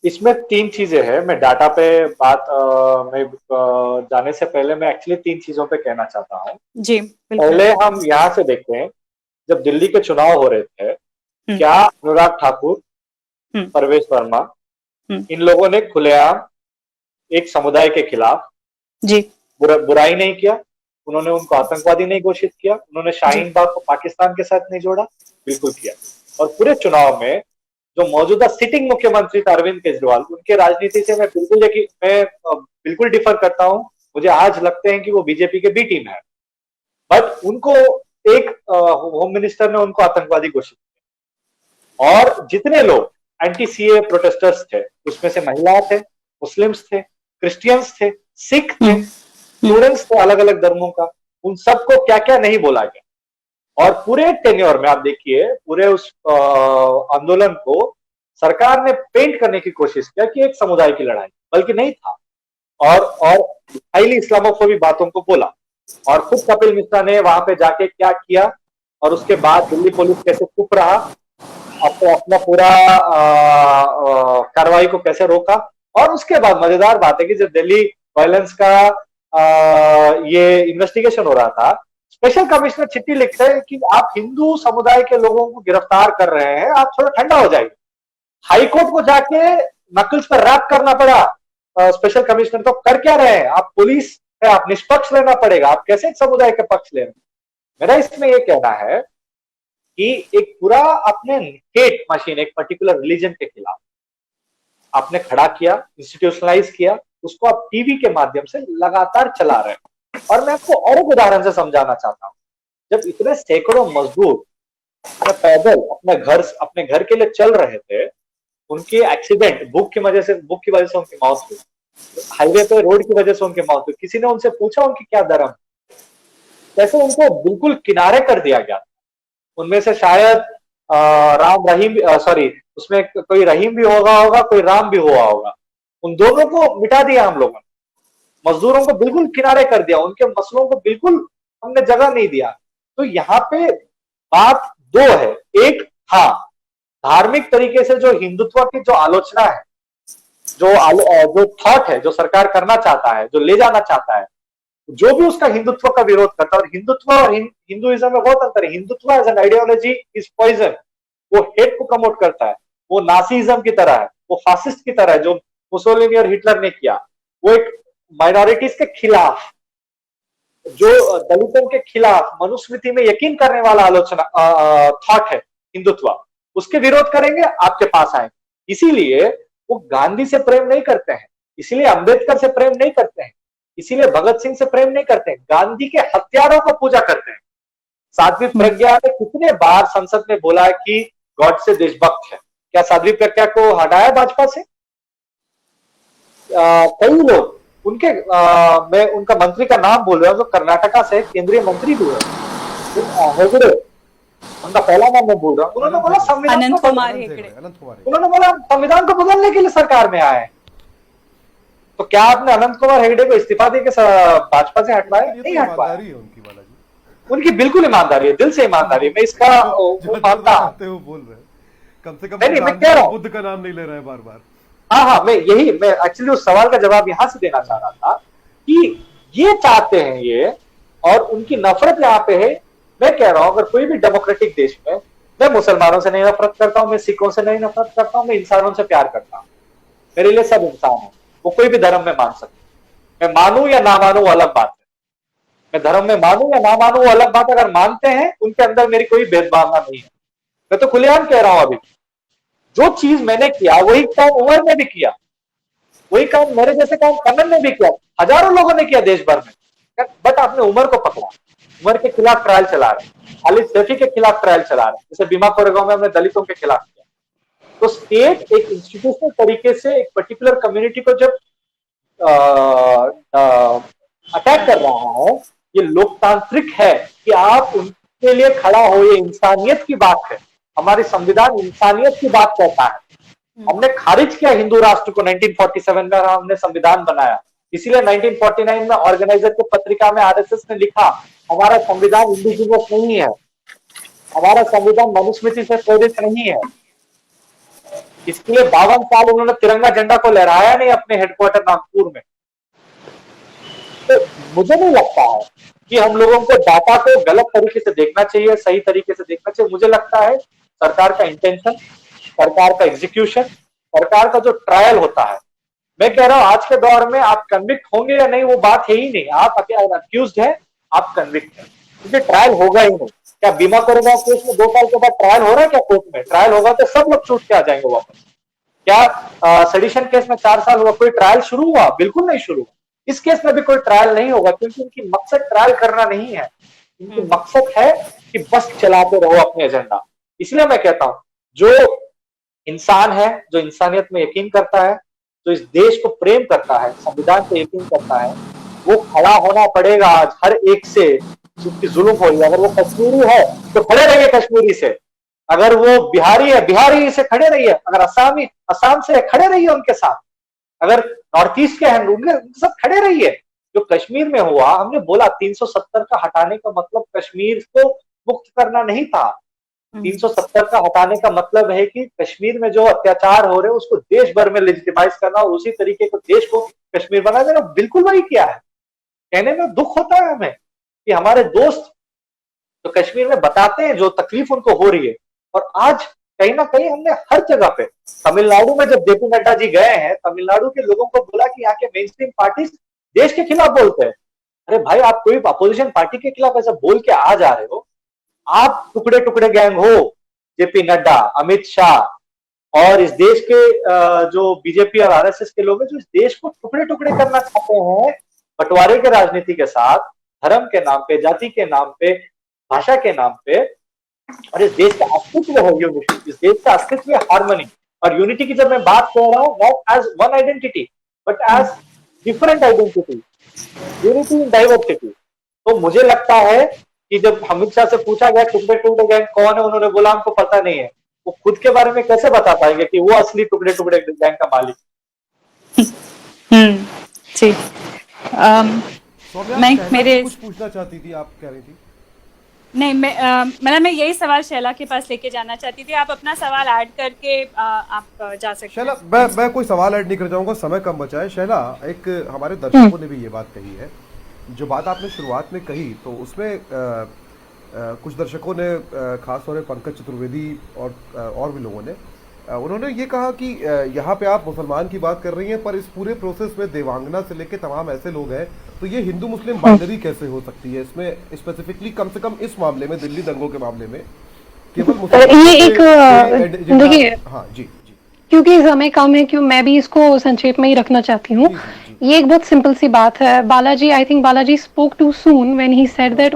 इसमें तीन चीजें हैं। मैं डाटा पे बात में जाने से पहले मैं एक्चुअली तीन चीजों पे कहना चाहता हूँ जी। पहले हम यहाँ से देखते हैं, जब दिल्ली के चुनाव हो रहे थे, क्या अनुराग ठाकुर, परवेश वर्मा, इन लोगों ने खुलेआम एक समुदाय के खिलाफ जी बुराई नहीं किया? उन्होंने उनको आतंकवादी नहीं घोषित किया? उन्होंने शाहीन बाग को पाकिस्तान के साथ नहीं जोड़ा? बिल्कुल किया। और पूरे चुनाव में जो मौजूदा सिटिंग मुख्यमंत्री थे अरविंद केजरीवाल, उनके राजनीति से मैं बिल्कुल डिफर करता हूं। मुझे आज लगते हैं कि वो बीजेपी के बी टीम है, बट उनको एक होम मिनिस्टर ने उनको आतंकवादी घोषित किया। और जितने लोग एंटी सीए प्रोटेस्टर्स थे, उसमें से महिलाएं थे, मुस्लिम्स थे, क्रिश्चियंस थे, सिख थे, स्टूडेंट्स थे अलग अलग धर्मों का, उन सबको क्या क्या नहीं बोला गया। और पूरे टेन्योर में आप देखिए, पूरे उस आंदोलन को सरकार ने पेंट करने की कोशिश किया कि एक समुदाय की लड़ाई, बल्कि नहीं था। और हाईली इस्लामोफोबिक बातों को बोला। और खुद कपिल मिश्रा ने वहां पे जाके क्या किया, और उसके बाद दिल्ली पुलिस कैसे चुप रहा, अपना पूरा कार्रवाई को कैसे रोका। और उसके बाद मजेदार बात है कि जब दिल्ली वायलेंस का ये इन्वेस्टिगेशन हो रहा था, स्पेशल कमिश्नर चिट्ठी लिखते हैं कि आप हिंदू समुदाय के लोगों को गिरफ्तार कर रहे हैं, आप थोड़ा ठंडा हो जाइए। हाईकोर्ट को जाके नकल्स पर रैप करना पड़ा स्पेशल कमिश्नर को। कर क्या रहे हैं आप? पुलिस है, आप निष्पक्ष लेना पड़ेगा, आप कैसे एक समुदाय के पक्ष ले रहे हैं? मेरा इसमें यह कहना है कि एक पूरा अपने हेट मशीन एक पर्टिकुलर रिलीजन के खिलाफ आपने खड़ा किया, इंस्टीट्यूशनलाइज किया, उसको आप टीवी के माध्यम से लगातार चला रहे हैं। और मैं आपको और एक उदाहरण से समझाना चाहता हूं। जब इतने सैकड़ों मजदूर पैदल अपने घर के लिए चल रहे थे, उनके एक्सीडेंट, भूख की वजह से उनकी मौत हुई, हाईवे पे रोड की वजह से उनकी मौत हुई, किसी ने उनसे पूछा उनकी क्या धर्म, कैसे उनको बिल्कुल किनारे कर दिया गया। उनमें से शायद राम रहीम, सॉरी, उसमें कोई रहीम भी होगा, कोई राम भी हुआ होगा। उन दोनों को मिटा दिया हम लोगों ने, मजदूरों को बिल्कुल किनारे कर दिया, उनके मसलों को बिल्कुल हमने जगह नहीं दिया। तो यहाँ पे बात दो है, एक, हाँ, धार्मिक तरीके से जो हिंदुत्व की जो आलोचना है, जो थॉट है, जो सरकार करना चाहता है, जो ले जाना चाहता है, जो भी उसका हिंदुत्व का विरोध करता है, और हिंदुत्व और हिंदुइज्म में बहुत अंतर है। Hindutva as an ideology is poison, वो हेट को प्रमोट करता है, वो नासीज्म की तरह है, वो फासिस्ट की तरह है जो मुसोलिनी और हिटलर ने किया, वो एक माइनॉरिटीज के खिलाफ, जो दलितों के खिलाफ मनुस्मृति में यकीन करने वाला आलोचना थॉट है हिंदुत्व, उसके विरोध करेंगे, आपके पास आएंगे। इसीलिए वो गांधी से प्रेम नहीं करते हैं, इसीलिए अंबेडकर से प्रेम नहीं करते हैं, इसीलिए भगत सिंह से प्रेम नहीं करते हैं, गांधी के हत्यारों को पूजा करते हैं। साध्वी प्रज्ञा ने कितने बार संसद में बोला है कि गॉड से देशभक्त है, क्या साध्वी प्रज्ञा को हटाया भाजपा से? कई लोग उनके, मैं उनका मंत्री का नाम बोल रहा हूँ, जो कर्नाटका से केंद्रीय मंत्री भी है, हेगड़े, उनका पहला नाम मैं बोल रहा हूँ, उन्होंने बोला संविधान अनंत को, कुमार हेगड़े, उन्होंने बोला संविधान को बदलने के लिए सरकार में आए। तो क्या आपने अनंत कुमार हेगड़े को इस्तीफा देकर भाजपा से हटवाया? नहीं हटवाया। उनकी बिल्कुल ईमानदारी है, दिल से ईमानदारी है, मैं इसका मानता हूं। बोल रहे कम से कम नहीं, मैं कह रहा हूं, बुद्ध का नाम नहीं ले रहा है बार बार। हाँ, मैं एक्चुअली उस सवाल का जवाब यहां से देना चाह रहा था कि ये चाहते हैं ये, और उनकी नफरत यहाँ पे है। मैं कह रहा हूं, अगर कोई भी डेमोक्रेटिक देश में, मैं मुसलमानों से नहीं नफरत करता हूं, मैं सिखों से नहीं नफरत करता हूं, मैं इंसानों से प्यार करता हूं। मेरे लिए सब इंसान है, वो कोई भी धर्म में मान सकते। मैं मानूं या ना मानूं वो अलग बात है, मैं धर्म में मानूं या ना मानूं वो अलग बात है। अगर मानते हैं, उनके अंदर मेरी कोई भेदभावना नहीं है। मैं तो खुलेआम कह रहा हूं, अभी जो चीज मैंने किया वही काम उमर ने भी किया, वही काम मेरे जैसे काम कमल ने भी किया, हजारों लोगों ने किया देश भर में। बट आपने उमर को पकड़ा, उमर के खिलाफ ट्रायल चला रहे, खालिद सैफी के खिलाफ ट्रायल चला रहे, जैसे बीमा कोरेगांव में हमने दलितों के खिलाफ किया। तो स्टेट एक इंस्टीट्यूशनल तरीके से एक पर्टिकुलर कम्युनिटी को जब अटैक कर रहा है, ये लोकतांत्रिक है कि आप उनके लिए खड़ा हो, ये इंसानियत की बात है। हमारी संविधान इंसानियत की बात कहता है। हमने खारिज किया हिंदू राष्ट्र को 1947 में, हमने संविधान बनाया। इसीलिए 1949 में ऑर्गेनाइजर की पत्रिका में आरएसएस ने लिखा, हमारा संविधान इंडिजिनस नहीं है, हमारा संविधान मनुस्मृति से प्रेरित नहीं है। इसके लिए 52 साल उन्होंने तिरंगा झंडा को लहराया नहीं अपने हेडक्वार्टर नागपुर में। तो मुझे नहीं लगता है कि हम लोगों को डाटा को गलत तरीके से देखना चाहिए, सही तरीके से देखना चाहिए। मुझे लगता है सरकार का इंटेंशन, सरकार का एग्जीक्यूशन, सरकार का जो ट्रायल होता है, मैं कह रहा हूं आज के दौर में आप कन्विक्ट होंगे या नहीं वो बात है ही नहीं। आप अक्यूज्ड है, आप कन्विक्ट है, क्योंकि ट्रायल होगा ही नहीं। क्या बीमा कोरेगांव केस में 2 साल के बाद ट्रायल हो रहा है? क्या कोर्ट में ट्रायल होगा तो सब लोग छूट के आ जाएंगे वापस। क्या सेडिशन केस में 4 साल हुआ, कोई ट्रायल शुरू हुआ? बिल्कुल नहीं शुरू हुआ। इस केस में भी कोई ट्रायल नहीं होगा, क्योंकि उनकी मकसद ट्रायल करना नहीं है, उनकी मकसद है कि बस चलाते रहो अपने एजेंडा। इसलिए मैं कहता हूं, जो इंसान है, जो इंसानियत में यकीन करता है, जो इस देश को प्रेम करता है, संविधान पे यकीन करता है, वो खड़ा होना पड़ेगा आज हर एक से जिसकी जुल्म हो रही है। अगर वो कश्मीरी है तो खड़े रहिए कश्मीरी से, अगर वो बिहारी है बिहारी से खड़े रहिए, अगर असम से खड़े रहिए उनके साथ, अगर नॉर्थ ईस्ट के हैं उनके साथ खड़े रहिए। जो कश्मीर में हुआ, हमने बोला 370 का हटाने का मतलब कश्मीर को मुक्त करना नहीं था। 370 का हटाने का मतलब है कि कश्मीर में जो अत्याचार हो रहे हैं उसको देश भर में लेजिटिमाइज करना और उसी तरीके को देश को कश्मीर बना देना। बिल्कुल वही किया है। कहने में दुख होता है हमें कि हमारे दोस्त तो कश्मीर में बताते हैं जो तकलीफ उनको हो रही है, और आज कहीं ना कहीं हमने हर जगह पे, तमिलनाडु में जब जेपी नड्डा जी गए हैं, तमिलनाडु के लोगों को बोला कि यहाँ के मेन स्ट्रीम पार्टी देश के खिलाफ बोलते हैं। अरे भाई, आप कोई अपोजिशन पार्टी के खिलाफ ऐसा बोल के आ जा रहे हो, आप टुकड़े टुकड़े गैंग हो। जेपी नड्डा, अमित शाह और इस देश के जो बीजेपी और आरएसएस के लोग हैं, जो इस देश को टुकड़े टुकड़े करना चाहते हैं, बंटवारे के राजनीति के साथ, धर्म के नाम पे, जाति के नाम पे, भाषा के नाम पे। और इस देश का अस्तित्व है यूनिटी, इस देश का अस्तित्व है हार्मनी, और यूनिटी की जब मैं बात कर रहा हूँ, not as one identity but as different identity, unity in diversity. तो मुझे लगता है कि जब अमित शाह से पूछा गया टुकड़े टुकड़े गैंग कौन है, उन्होंने बोला हमको पता नहीं है। वो खुद के बारे में कैसे बता पाएंगे कि वो असली टुकड़े टुकड़े गैंग का मालिक? जी। सौम्या, मैं शहला मेरे कुछ पूछना चाहती थी, आप कह रही थी। नहीं, मतलब मैं यही सवाल शैला के पास लेके जाना चाहती थी। आप अपना सवाल ऐड करके आप जा सकते शैला, हैं। मैं कोई सवाल ऐड नहीं कर जाऊंगा, समय कम बचा है। शैला, एक हमारे दर्शकों ने भी ये बात कही है, जो बात आपने शुरुआत में कही तो उसमें कुछ दर्शकों ने, खास तौर पे पंकज चतुर्वेदी और भी लोगों ने, उन्होंने ये कहा कि यहाँ पे आप मुसलमान की बात कर रही हैं, पर इस पूरे प्रोसेस में देवांगना से लेके तमाम ऐसे लोग हैं, तो ये हिंदू मुस्लिम बाइनरी कैसे हो सकती है? इसमें स्पेसिफिकली, कम से कम इस मामले में, दिल्ली दंगों के मामले में, केवल ये एक देखिए, हाँ जी, क्योंकि समय कम है, क्यों मैं भी इसको संक्षेप में ही रखना चाहती हूँ। ये एक बहुत सिंपल सी बात है। Balaji, I think Balaji spoke too soon when he said that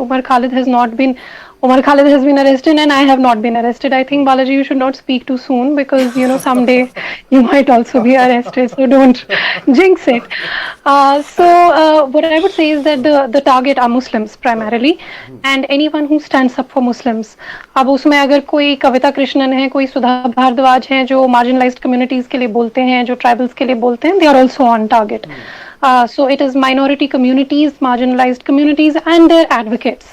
Umar Khalid has been arrested and I have not been arrested. I think Balaji, you should not speak too soon because someday you might also be arrested. So don't jinx it. What I would say is that the target are Muslims primarily, and anyone who stands up for Muslims. अब उसमें अगर कोई कविता कृष्णन है, कोई सुधा भारद्वाज है जो marginalized communities के लिए बोलते हैं, जो tribals के लिए बोलते हैं, they are also on target. So it is minority communities, marginalized communities and their advocates.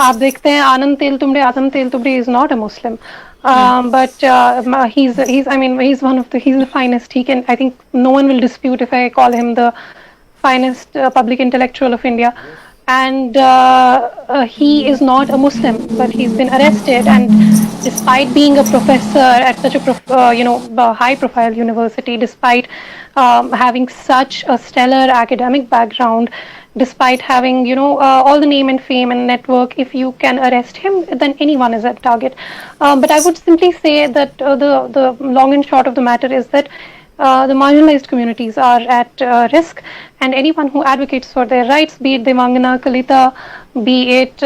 आप देखते हैं आनंद Teltumbde is not a Muslim, but he's the finest. I think no one will dispute if I call him the finest public intellectual of India. And he is not a Muslim, but he's been arrested, and despite being a professor at such a high-profile university, despite having such a stellar academic background, despite having all the name and fame and network, if you can arrest him, then anyone is a target. But I would simply say that the long and short of the matter is that the marginalized communities are at risk, and anyone who advocates for their rights, be it Devangana, Kalita, be it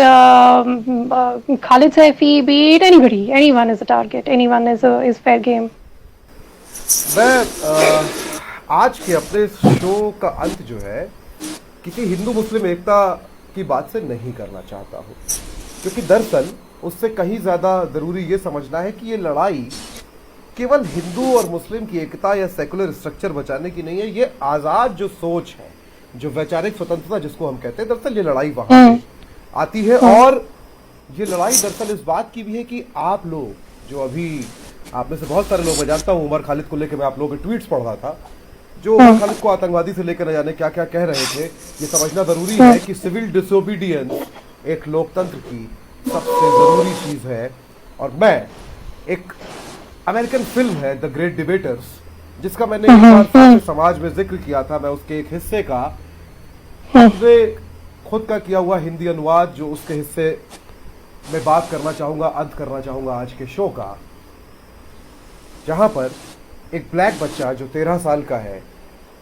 Khalid Saifi, be it anyone is a target. Anyone is fair game. मैं आज के अपने show का अंत जो है किसी हिंदू मुस्लिम एकता की बात से नहीं करना चाहता हूँ, क्योंकि दरअसल उससे कहीं ज्यादा जरूरी ये समझना है कि ये लड़ाई केवल हिंदू और मुस्लिम की एकता या सेकुलर स्ट्रक्चर बचाने की नहीं है। ये आजाद जो सोच है, जो वैचारिक स्वतंत्रता जिसको हम कहते हैं, दरअसल ये लड़ाई वहां पे आती है। और ये लड़ाई दरअसल इस बात की भी है कि आप लोग जो अभी, आप में से बहुत सारे लोग, मैं जानता हूं, उमर खालिद को लेकर मैं आप लोगों के ट्वीट्स पढ़ रहा था, जो उमर खालिद को आतंकवादी से लेकर न जाने क्या क्या कह रहे थे। ये समझना जरूरी है कि सिविल डिसोबीडियंस एक लोकतंत्र की सबसे जरूरी चीज है। और मैं एक अमेरिकन फिल्म है द ग्रेट डिबेटर्स, जिसका मैंने एक बार सारे समाज में जिक्र किया था, मैं उसके एक हिस्से का अपने खुद का किया हुआ हिंदी अनुवाद, जो उसके हिस्से में बात करना चाहूंगा, अंत करना चाहूंगा आज के शो का, जहां पर एक ब्लैक बच्चा जो 13 साल का है,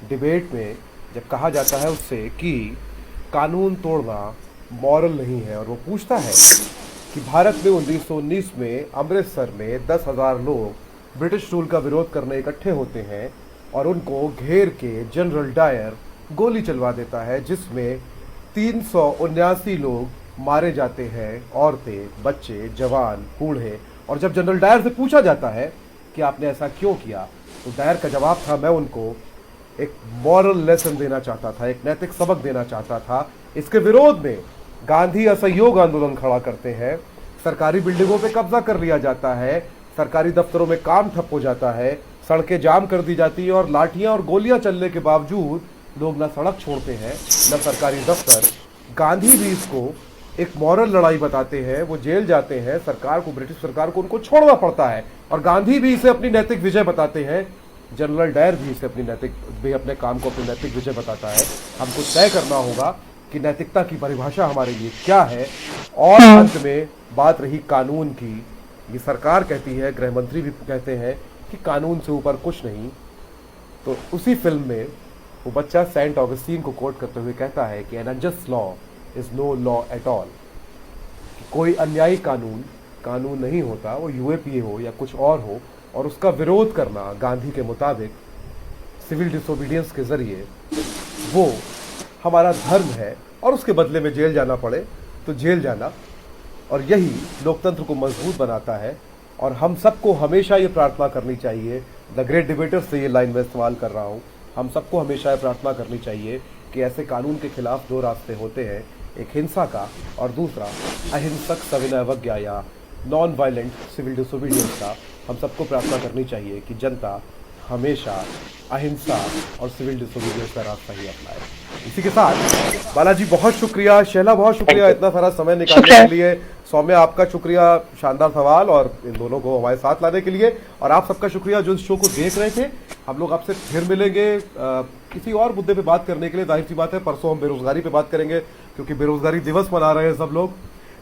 डिबेट में जब कहा जाता है उससे कि कानून तोड़ना मॉरल नहीं है, और वो पूछता है कि भारत में 1919 में अमृतसर में 10,000 लोग ब्रिटिश रूल का विरोध करने इकट्ठे होते हैं और उनको घेर के जनरल डायर गोली चलवा देता है, जिसमें 379 लोग मारे जाते हैं, औरतें, बच्चे, जवान, बूढ़े। और जब जनरल डायर से पूछा जाता है कि आपने ऐसा क्यों किया, तो डायर का जवाब था, मैं उनको एक मॉरल लेसन देना चाहता था, एक नैतिक सबक देना चाहता था। इसके विरोध में गांधी असहयोग आंदोलन खड़ा करते हैं, सरकारी बिल्डिंगों पे कब्जा कर लिया जाता है, सरकारी दफ्तरों में काम ठप हो जाता है, सड़कें जाम कर दी जाती है, और लाठियां और गोलियां चलने के बावजूद लोग ना सड़क छोड़ते हैं न सरकारी दफ्तर। गांधी भी इसको एक मॉरल लड़ाई बताते हैं, वो जेल जाते हैं, सरकार को, ब्रिटिश सरकार को उनको छोड़ना पड़ता है, और गांधी भी इसे अपनी नैतिक विजय बताते हैं। जनरल डायर भी इसे अपने काम को अपनी नैतिक विजय बताता है। हमको तय करना होगा कि नैतिकता की परिभाषा हमारे लिए क्या है। और अंत में बात रही कानून की, ये सरकार कहती है, गृह मंत्री भी कहते हैं कि कानून से ऊपर कुछ नहीं। तो उसी फिल्म में वो बच्चा सेंट ऑगस्टीन को कोट करते हुए कहता है कि an unjust law is no law at all, कोई अन्यायी कानून कानून नहीं होता, वो यूएपीए हो या कुछ और हो। और उसका विरोध करना गांधी के मुताबिक सिविल डिसोबीडियंस के जरिए वो हमारा धर्म है, और उसके बदले में जेल जाना पड़े तो जेल जाना, और यही लोकतंत्र को मजबूत बनाता है। और हम सबको हमेशा ये प्रार्थना करनी चाहिए, द ग्रेट डिबेटर से ये लाइन में इस्तेमाल कर रहा हूँ, हम सबको हमेशा ये प्रार्थना करनी चाहिए कि ऐसे कानून के खिलाफ दो रास्ते होते हैं, एक हिंसा का और दूसरा अहिंसक सविनय अवज्ञा या नॉन वायलेंट सिविल डिसोबीडियंस का। हम सबको प्रार्थना करनी चाहिए कि जनता हमेशा अहिंसा और सिविल डिसोबीडियंस का रास्ता ही अपनाए। इसी के साथ बालाजी बहुत शुक्रिया, शैला बहुत शुक्रिया इतना सारा समय निकालने के लिए, सौम्या आपका शुक्रिया शानदार सवाल और इन दोनों को हमारे साथ लाने के लिए, और आप सबका शुक्रिया जो इस शो को देख रहे थे। हम लोग आपसे फिर मिलेंगे किसी और मुद्दे पे बात करने के लिए। जाहिर सी बात है परसों हम बेरोजगारी पे बात करेंगे, क्योंकि बेरोजगारी दिवस मना रहे हैं सब लोग,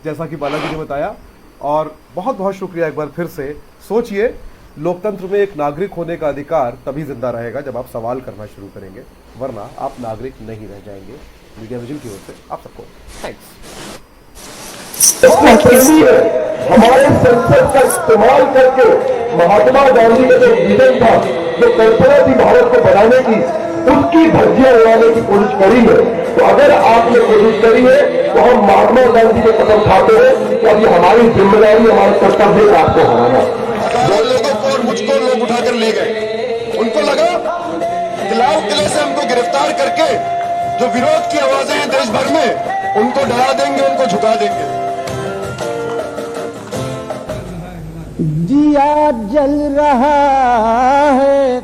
जैसा कि बालाजी ने बताया। और बहुत बहुत शुक्रिया एक बार फिर से। सोचिए, लोकतंत्र में एक नागरिक होने का अधिकार तभी जिंदा रहेगा जब आप सवाल करना शुरू करेंगे, वरना आप नागरिक नहीं रह जाएंगे। मीडिया विजन की ओर से आप सबको थैंक्स। हमारे संसद का इस्तेमाल करके महात्मा गांधी का जो विजन था, जो कल्पना थी भारत को बनाने की, उसकी धज्जियां उड़ाने की कोशिश करी है। तो अगर आपने कोशिश करी है तो हम महात्मा गांधी के कदम खाते हैं कि अब ये हमारी जिम्मेदारी, हमारा कर्तव्य है आपको हराना। लोगों को और मुझको लोग उठाकर ले गए। उनको लगा कि लाल किले से हमको गिरफ्तार करके जो विरोध की आवाजें हैं देश भर में, उनको डरा देंगे, उनको झुका देंगे। जिया जल रहा है